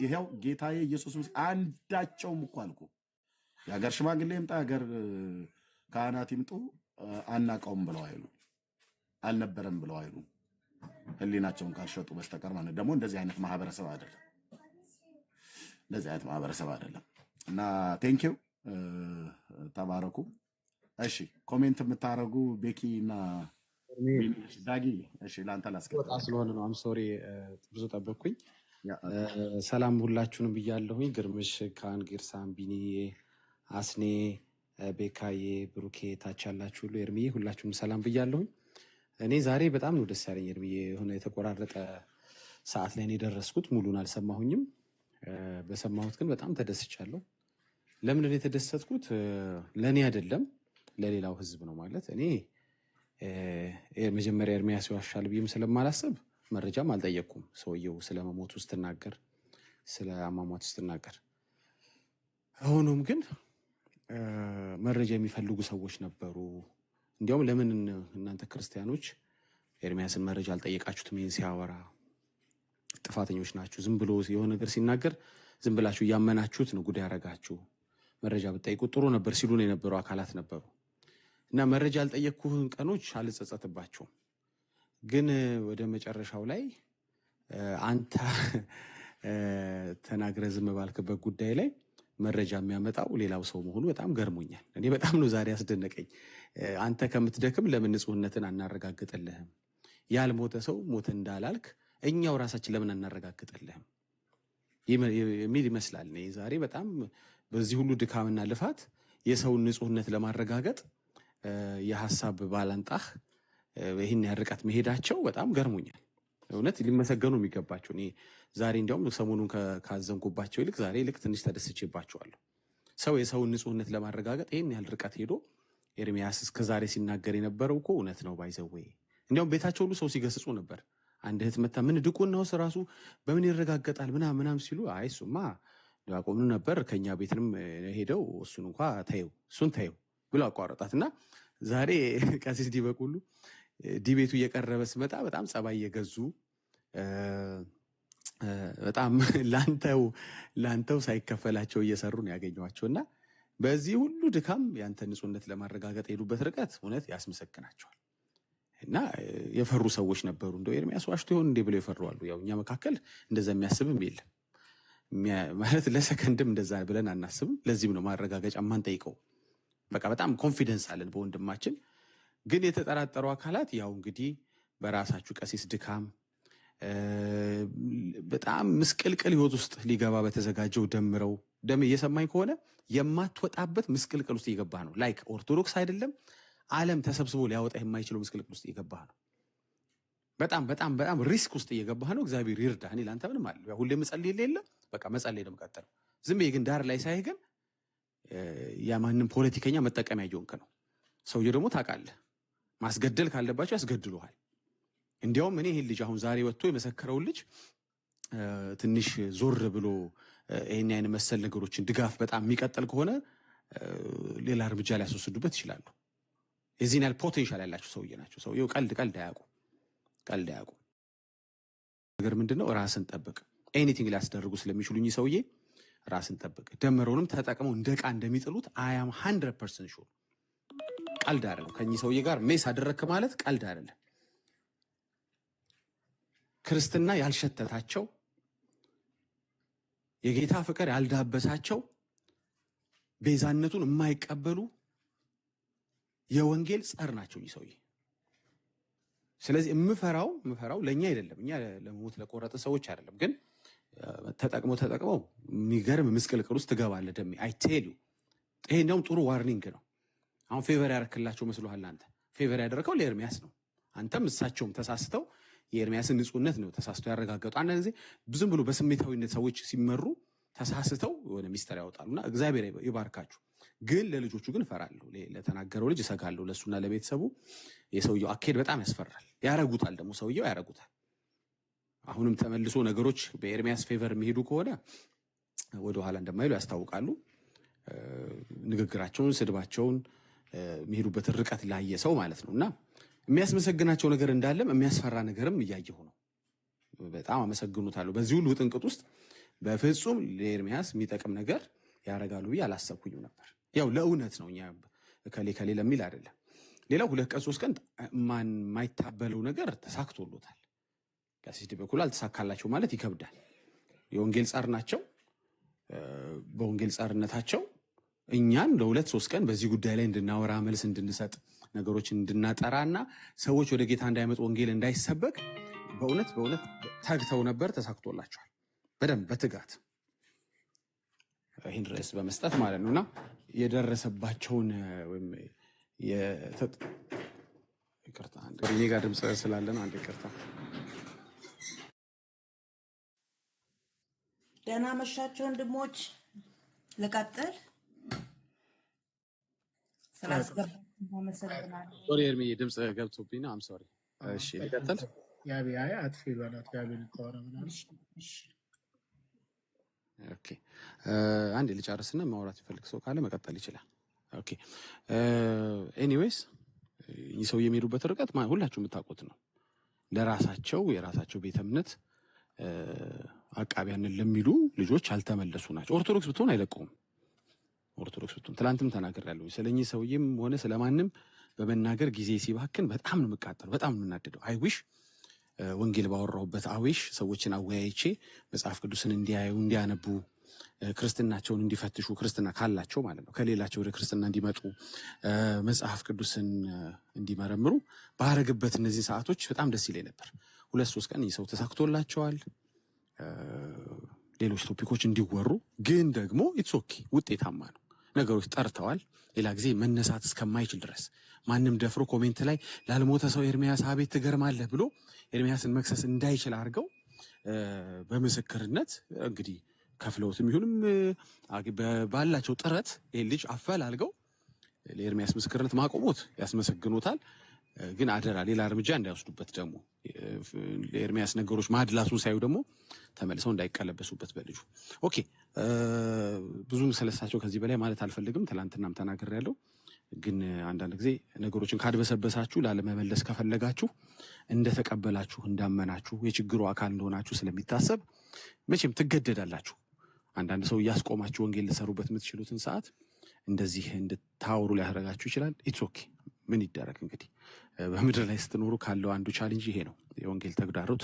ይሄው ጌታዬ ኢየሱስ አንዳቸውም እኮ አልኩ። የሀገር ሽማግሌ ይምጣ የሀገር ካህናት ይምጡ አናውቀውም ብለው አይሉ፣ አልነበረም ብለው አይሉ፣ ህሊናቸውን ካልሸጡ በስተቀር ማለት ደግሞ እንደዚህ አይነት ማህበረሰብ አይደለም። እና ቴንኪው ተባረኩ። እሺ ኮሜንት የምታረጉ ቤኪ እና ዳጊ፣ እሺ ላንተ ላስገባ ስለሆነ ነው። አም ሶሪ ብዙ ጠበቅኩኝ። ሰላም ሁላችሁንም ብያለሁኝ። ግርምሽ፣ ካን፣ ጊርሳም፣ ቢኒዬ፣ አስኔ፣ ቤካዬ፣ ብሩኬ ታች ያላችሁ ሁሉ ኤርሚዬ፣ ሁላችሁም ሰላም ብያለሁኝ። እኔ ዛሬ በጣም ነው ደስ ያለኝ ኤርሚዬ። የሆነ የተቆራረጠ ሰዓት ላይ ነው የደረስኩት። ሙሉን አልሰማሁኝም። በሰማሁት ግን በጣም ተደስቻለሁ። ለምንድን ነው የተደሰትኩት? ለእኔ አይደለም ለሌላው ህዝብ ነው። ማለት እኔ መጀመሪያ ኤርሚያስ ይዋሻል ብዬም ስለማላስብ መረጃም አልጠየቅኩም። ሰውየው ስለመሞቱ ስትናገር፣ ስለ አሟሟቱ ስትናገር፣ ሆኖም ግን መረጃ የሚፈልጉ ሰዎች ነበሩ። እንዲያውም ለምን እናንተ ክርስቲያኖች ኤርሚያስን መረጃ አልጠየቃችሁትም? ይህን ሲያወራ ጥፋተኞች ናችሁ፣ ዝም ብሎ የሆነ ነገር ሲናገር ዝም ብላችሁ እያመናችሁት ነው ጉዳይ ያደረጋችሁ፣ መረጃ ብትጠይቁ ጥሩ ነበር ሲሉን የነበሩ አካላት ነበሩ። እና መረጃ ያልጠየቅኩህን ቀኖች አልጸጸትባቸውም። ግን ወደ መጨረሻው ላይ አንተ ተናግረ ዝም ባልክበት ጉዳይ ላይ መረጃ የሚያመጣው ሌላው ሰው መሆኑ በጣም ገርሞኛል። እኔ በጣም ነው ዛሬ ያስደነቀኝ። አንተ ከምትደክም ለምን ንጹህነትን አናረጋግጥልህም? ያልሞተ ሰው ሞተ እንዳላልክ እኛው ራሳችን ለምን አናረጋግጥልህም የሚል ይመስላል። እኔ ዛሬ በጣም በዚህ ሁሉ ድካምና ልፋት የሰውን ንጹህነት ለማረጋገጥ የሀሳብ ባላንጣህ ይህን ያርቀት መሄዳቸው በጣም ገርሞኛል። እውነት ሊመሰገኑ የሚገባቸው። እኔ ዛሬ እንዲያውም ሰሞኑን ካዘንኩባቸው ይልቅ ዛሬ ይልቅ ትንሽ ተደስቼባቸዋለሁ። ሰው የሰውን ንጹህነት ለማረጋገጥ ይህን ያህል ርቀት ሄዶ ኤርሚያስ እስከዛሬ ሲናገር የነበረው እኮ እውነት ነው። ባይዘዌ እንዲያውም ቤታቸው ሁሉ ሰው ሲገስጹ ነበር። አንድ እህት መታ ምን ድቁናውስ ራሱ በምን ይረጋገጣል ምናምን ሲሉ፣ አይ እሱማ ዲያቆኑ ነበር ከኛ ቤትንም ሄደው እሱን እንኳ እሱን ተይው ብሎ አቋረጣት። እና ዛሬ ቀሲስ ዲበኩሉ ዲቤቱ እየቀረበ ስመጣ በጣም ጸባይ እየገዙ በጣም ላንተው ሳይከፈላቸው እየሰሩ ነው ያገኘኋቸው። እና በዚህ ሁሉ ድካም ያንተ ንጹህነት ለማረጋገጥ የሄዱበት ርቀት እውነት ያስመሰግናቸዋል። እና የፈሩ ሰዎች ነበሩ። እንደው ኤርሚያስ ዋሽቶ ይሆን እንዴ ብለው የፈሩ አሉ። ያው እኛ መካከል እንደዛ የሚያስብም የለም ማለት ለሰከንድም እንደዛ ብለን አናስብም። ለዚህም ነው ማረጋገጫ ማንጠይቀው። በቃ በጣም ኮንፊደንስ አለን በወንድማችን። ግን የተጠራጠሩ አካላት ያው እንግዲህ በራሳችሁ ቀሲስ ድካም በጣም ምስቅልቅል ህይወት ውስጥ ሊገባ በተዘጋጀው ደም እየሰማኝ ከሆነ የማትወጣበት ምስቅልቅል ውስጥ እየገባ ነው። ላይክ ኦርቶዶክስ አይደለም ዓለም ተሰብስቦ ሊያወጣ የማይችለው ምስቅልቅል ውስጥ እየገባህ ነው። በጣም በጣም በጣም ሪስክ ውስጥ እየገባህ ነው። እግዚአብሔር ይርዳህ። እኔ ለአንተ ምንም አለ ሁሌ መጸለይ የለም በቃ መጸለይ ነው የምቀጥለው። ዝም ብዬ ግን ዳር ላይ ሳይህ ግን ያማንም ፖለቲከኛ መጠቀሚያ እየሆንክ ነው። ሰውዬው ደግሞ ታውቃለህ ማስገደል ካለባቸው ያስገድሉሃል። እንዲያውም እኔ ይሄን ልጅ አሁን ዛሬ ወጥቶ የመሰከረውን ልጅ ትንሽ ዞር ብሎ ይሄን አይነት መሰል ነገሮችን ድጋፍ በጣም የሚቀጥል ከሆነ ሌላ እርምጃ ሊያስወስዱበት ይችላሉ። የዚህን ያህል ፖቴንሻል ያላቸው ሰውዬ ናቸው። ሰውዬው ቀልድ አያውቁ ነገር ምንድነው? ራስን ጠብቅ። ኤኒቲንግ ሊያስደርጉ ስለሚችሉኝ ሰውዬ ራስን ጠብቅ። ደመረውንም ተጠቅመው እንደ ዕቃ እንደሚጥሉት አያም 100% ሹር። ቀልድ አይደለም። ከኚህ ሰውዬ ጋር ሜስ አደረክ ማለት ቀልድ አይደለም። ክርስትና ያልሸተታቸው የጌታ ፍቅር ያልዳበሳቸው ቤዛነቱን የማይቀበሉ የወንጌል ጸር ናቸው ይህ ሰውዬ። ስለዚህ የምፈራው ለኛ አይደለም፣ እኛ ለሞት ለቆረጠ ሰዎች አይደለም። ግን ተጠቅመው የሚገርም ምስቅልቅል ውስጥ ትገባለህ። ደሜ አይ ቴል ዩ ይሄ እንደውም ጥሩ ዋርኒንግ ነው። አሁን ፌቨር ያረክላቸው መስሎሃል? አንተ ፌቨር ያደረከው ለኤርሚያስ ነው። አንተም እሳቸውም ተሳስተው የኤርሚያስን ንጹህነት ነው ተሳስቶ ያረጋገጡ። አንዳንድ ጊዜ ብዙም ብሎ በስሜታዊነት ሰዎች ሲመሩ ተሳስተው የሆነ ሚስጥር ያወጣሉና እግዚአብሔር ይባርካችሁ። ግን ለልጆቹ ግን እፈራለሁ። ለተናገረው ልጅ እሰጋለሁ። ለሱና ለቤተሰቡ የሰውየው አካሄድ በጣም ያስፈራል። ያረጉታል ደግሞ ሰውየው ያረጉታል። አሁንም ተመልሶ ነገሮች በኤርሚያስ ፌቨር የሚሄዱ ከሆነ ወደ ኋላ እንደማይሉ ያስታውቃሉ። ንግግራቸውን፣ ስድባቸውን የሚሄዱበት ርቀት ላየ ሰው ማለት ነውና የሚያስመሰግናቸው ነገር እንዳለም የሚያስፈራ ነገርም እያየሁ ነው። በጣም አመሰግኑታለሁ። በዚህ ሁሉ ጥንቅጥ ውስጥ በፍጹም ለኤርሚያስ የሚጠቅም ነገር ያረጋሉ ብዬ አላሰብኩኝም ነበር። ያው ለእውነት ነው እኛ ከሌ ለሚል አይደለም። ሌላው 2 ቀን 3 ቀን ማይታበለው ነገር ተሳክቶሎታል። ቀሲስ በኩል አልተሳካላቸው ማለት ይከብዳል። የወንጌል ጻር ናቸው። በወንጌል ጻርነታቸው እኛን ለ2-3 ቀን በዚህ ጉዳይ ላይ እንድናወራ መልስ እንድንሰጥ ነገሮችን እንድናጠራና ሰዎች ወደ ጌታ እንዳይመጡ ወንጌል እንዳይሰበክ በእውነት ታግተው ነበር። ተሳክቶላቸዋል በደንብ በትጋት ይህን ርዕስ በመስጠት ማለት ነውና የደረሰባቸውን ወይም ይቅርታ እኔ ጋር ድምፅ ስላለ ነው። አንድ ይቅርታ። ደህና መሻቸው ወንድሞች። ልቀጥል ስላስገባኝ አመሰግናለሁ። ሶሪ ኤርሚዬ ድምፅ ገብቶብኝ ነው። አም ሶሪ። እሺ ልቀጥል። ያቢ አጥፊ ባላት ያቢ ልታወራ ምናምን። ኦኬ አንዴ ልጨርስና ማውራት ይፈልግ ሰው ካለ መቀጠል ይችላል። ኦኬ ኤኒዌይስ ይህ ሰው የሚሄዱበት ርቀት ሁላችሁ የምታውቁት ነው። ለራሳቸው የራሳቸው ቤተ እምነት አቃቢያንን ለሚሉ ልጆች አልተመለሱ ናቸው። ኦርቶዶክስ ብትሆን አይለቀውም። ኦርቶዶክስ ብትሆን ትላንትም ተናግሬያለሁ። ስለኚህ ሰውዬም ሆነ ስለማንም በመናገር ጊዜ ሲባክን በጣም ነው የምቃጠለው፣ በጣም ነው የምናደደው። አይዊሽ ወንጌል ባወራሁበት አዊሽ ሰዎችን አወያይቼ መጽሐፍ ቅዱስን እንዲያዩ እንዲያነቡ ክርስትናቸውን እንዲፈትሹ ክርስትና ካላቸው ማለት ነው ከሌላቸው ወደ ክርስትና እንዲመጡ መጽሐፍ ቅዱስን እንዲመረምሩ ባረግበት እነዚህ ሰዓቶች በጣም ደስ ይለኝ ነበር። 2-3 ቀን ይሰው ተሳክቶላቸዋል። ሌሎች ቶፒኮች እንዲወሩ ግን ደግሞ ኢትስ ኦኬ ውጤታማ ነው። ነገሮች ጠርተዋል። ሌላ ጊዜ መነሳት እስከማይችል ድረስ ማንም ደፍሮ ኮሜንት ላይ ላልሞተ ሰው ኤርሚያስ አቤት ትገርማለህ ብሎ ኤርሚያስን መክሰስ እንዳይችል አድርገው በምስክርነት እንግዲህ ከፍለውትም ይሁንም ባላቸው ጥረት ይሄን ልጅ አፈላልገው ለኤርሚያስ ምስክርነት ማቆሞት ያስመሰግኑታል። ግን አደራ ሌላ እርምጃ እንዳይወስዱበት ደግሞ ለኤርሚያስ ነገሮች ማድላሱን ሳይው ደግሞ ተመልሰው እንዳይቀለበሱበት በልጁ። ኦኬ ብዙም ስለሳቸው ከዚህ በላይ ማለት አልፈልግም። ትላንትናም ተናግሬያለሁ። ግን አንዳንድ ጊዜ ነገሮችን ካድበሰበሳችሁ ላለመመለስ ከፈለጋችሁ እንደተቀበላችሁ እንዳመናችሁ የችግሩ አካል እንደሆናችሁ ስለሚታሰብ መቼም ትገደዳላችሁ። አንዳንድ ሰው እያስቆማችሁ ወንጌል ልሰሩበት የምትችሉትን ሰዓት እንደዚህ እንድታወሩ ሊያደርጋችሁ ይችላል። ኢትስ ኦኬ ምን ይደረግ እንግዲህ በምድር ላይ ስትኖሩ ካለው አንዱ ቻሌንጅ ይሄ ነው። የወንጌል ተግዳሮት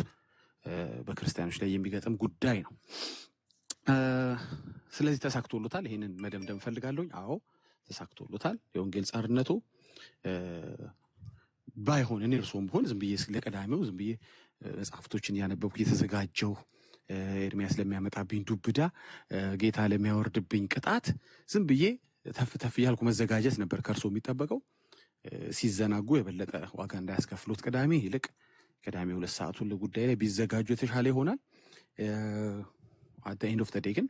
በክርስቲያኖች ላይ የሚገጥም ጉዳይ ነው። ስለዚህ ተሳክቶሎታል። ይሄንን መደምደም ፈልጋለሁ። አዎ ተሳክቶሎታል። የወንጌል ጻርነቱ ባይሆን እኔ እርሶም ቢሆን ዝም ብዬ ለቀዳሚው ዝም ብዬ መጽሐፍቶችን ያነበብኩ የተዘጋጀው ኤርሚያስ ለሚያመጣብኝ ዱብዳ ጌታ ለሚያወርድብኝ ቅጣት ዝም ብዬ ተፍ እያልኩ መዘጋጀት ነበር ከእርሶ የሚጠበቀው። ሲዘናጉ የበለጠ ዋጋ እንዳያስከፍሉት ቅዳሜ ይልቅ ቅዳሜ 2 ሰዓቱን ለጉዳይ ላይ ቢዘጋጁ የተሻለ ይሆናል። አት ኤንድ ኦፍ ዘ ዴይ ግን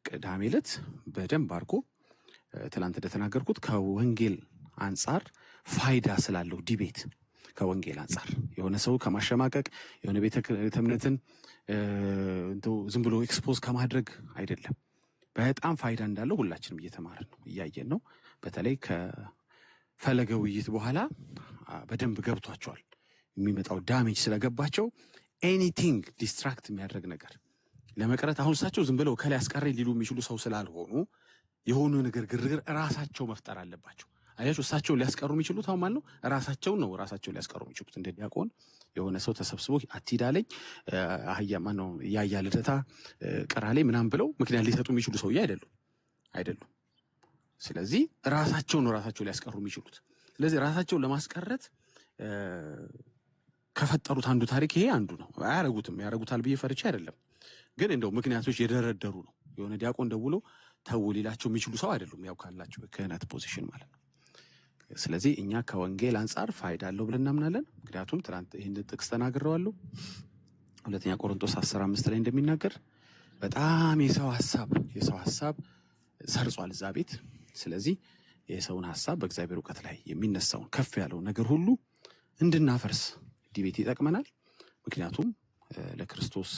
ቅዳሜ ዕለት በደንብ አድርጎ ትናንት እንደተናገርኩት ከወንጌል አንጻር ፋይዳ ስላለው ዲቤት ከወንጌል አንጻር የሆነ ሰው ከማሸማቀቅ የሆነ ቤተ እምነትን ዝም ብሎ ኤክስፖዝ ከማድረግ አይደለም። በጣም ፋይዳ እንዳለው ሁላችንም እየተማርን ነው እያየን ነው። በተለይ ከፈለገ ውይይት በኋላ በደንብ ገብቷቸዋል። የሚመጣው ዳሜጅ ስለገባቸው ኤኒቲንግ ዲስትራክት የሚያደርግ ነገር ለመቅረት አሁን እሳቸው ዝም ብለው ከላይ አስቀረኝ ሊሉ የሚችሉ ሰው ስላልሆኑ የሆኑ ነገር ግርግር ራሳቸው መፍጠር አለባቸው። አያችሁ እሳቸው ሊያስቀሩ የሚችሉት አሁን ማለት ነው ራሳቸው ሊያስቀሩ የሚችሉት። እንደ ዲያቆን የሆነ ሰው ተሰብስቦ አትሂዳለኝ አህያ ማነው ያያ ልደታ ቀራሌ ምናምን ብለው ምክንያት ሊሰጡ የሚችሉ ሰውዬ አይደሉም። ስለዚህ ራሳቸው ሊያስቀሩ የሚችሉት። ስለዚህ ራሳቸውን ለማስቀረት ከፈጠሩት አንዱ ታሪክ ይሄ አንዱ ነው። ያረጉታል ብዬ ፈርቼ አይደለም፣ ግን እንደው ምክንያቶች የደረደሩ ነው። የሆነ ዲያቆን ደውሎ ተው ሊላቸው የሚችሉ ሰው አይደሉም፣ ያው ካላቸው ክህነት ፖዚሽን ማለት ነው። ስለዚህ እኛ ከወንጌል አንጻር ፋይዳ አለው ብለን እናምናለን። ምክንያቱም ትናንት ይህን ጥቅስ ተናግሬዋለሁ። 2 ቆሮንቶስ 10:5 ላይ እንደሚናገር በጣም የሰው ሀሳብ ሰርጿል እዛ ቤት። ስለዚህ የሰውን ሀሳብ በእግዚአብሔር እውቀት ላይ የሚነሳውን ከፍ ያለውን ነገር ሁሉ እንድናፈርስ ዲቤት ይጠቅመናል። ምክንያቱም ለክርስቶስ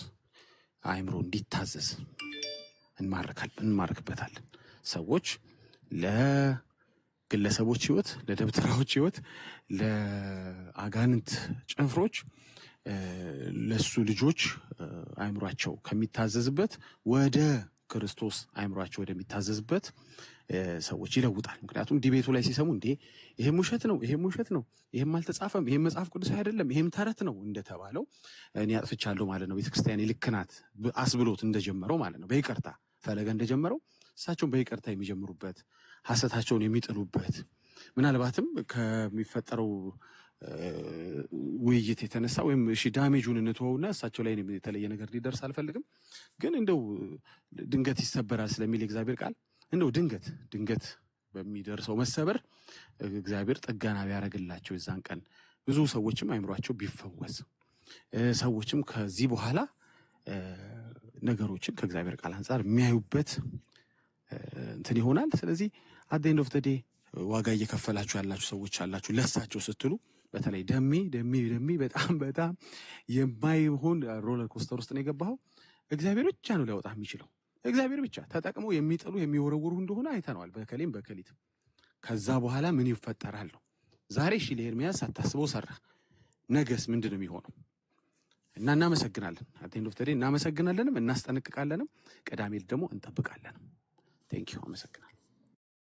አእምሮ እንዲታዘዝ እንማርክበታለን። ሰዎች ለግለሰቦች ህይወት፣ ለደብተራዎች ህይወት፣ ለአጋንንት ጭፍሮች፣ ለሱ ልጆች አእምሯቸው ከሚታዘዝበት ወደ ክርስቶስ አእምሯቸው ወደሚታዘዝበት ሰዎች ይለውጣል። ምክንያቱም ዲቤቱ ላይ ሲሰሙ እንዴ ይሄም ውሸት ነው፣ ይሄም አልተጻፈም፣ ይሄም መጽሐፍ ቅዱሳዊ አይደለም፣ ይሄም ተረት ነው እንደተባለው እኔ አጥፍቻለሁ ማለት ነው፣ ቤተክርስቲያን ልክ ናት አስብሎት እንደጀመረው ማለት ነው፣ በይቅርታ ፈለገ እንደጀመረው እሳቸውን በይቅርታ የሚጀምሩበት ሐሰታቸውን የሚጥሉበት ምናልባትም ከሚፈጠረው ውይይት የተነሳ ወይም ዳሜጁን እንተወውና እሳቸው ላይ የተለየ ነገር ሊደርስ አልፈልግም፣ ግን እንደው ድንገት ይሰበራል ስለሚል የእግዚአብሔር ቃል እንደው ድንገት በሚደርሰው መሰበር እግዚአብሔር ጥገና ቢያደርግላቸው የዛን ቀን ብዙ ሰዎችም አእምሯቸው ቢፈወስ ሰዎችም ከዚህ በኋላ ነገሮችን ከእግዚአብሔር ቃል አንጻር የሚያዩበት እንትን ይሆናል። ስለዚህ አት ኤንድ ኦፍ ዘ ዴይ ዋጋ እየከፈላችሁ ያላችሁ ሰዎች አላችሁ ለሳቸው ስትሉ፣ በተለይ ደሜ በጣም የማይሆን ሮለር ኮስተር ውስጥ ነው የገባኸው። እግዚአብሔር ብቻ ነው ሊያወጣ የሚችለው። እግዚአብሔር ብቻ ተጠቅሞ የሚጥሉ የሚወረውሩ እንደሆነ አይተነዋል፣ በከሊትም። ከዛ በኋላ ምን ይፈጠራል ነው። ዛሬ ለኤርሚያስ ሳታስበው ሰራ፣ ነገስ ምንድን ነው የሚሆነው? እና እናመሰግናለን። አት ኤንድ ኦፍ ዘ ዴይ እናመሰግናለንም እናስጠነቅቃለንም። ቅዳሜ ደግሞ እንጠብቃለንም። ቴንክ ዩ። አመሰግናለሁ።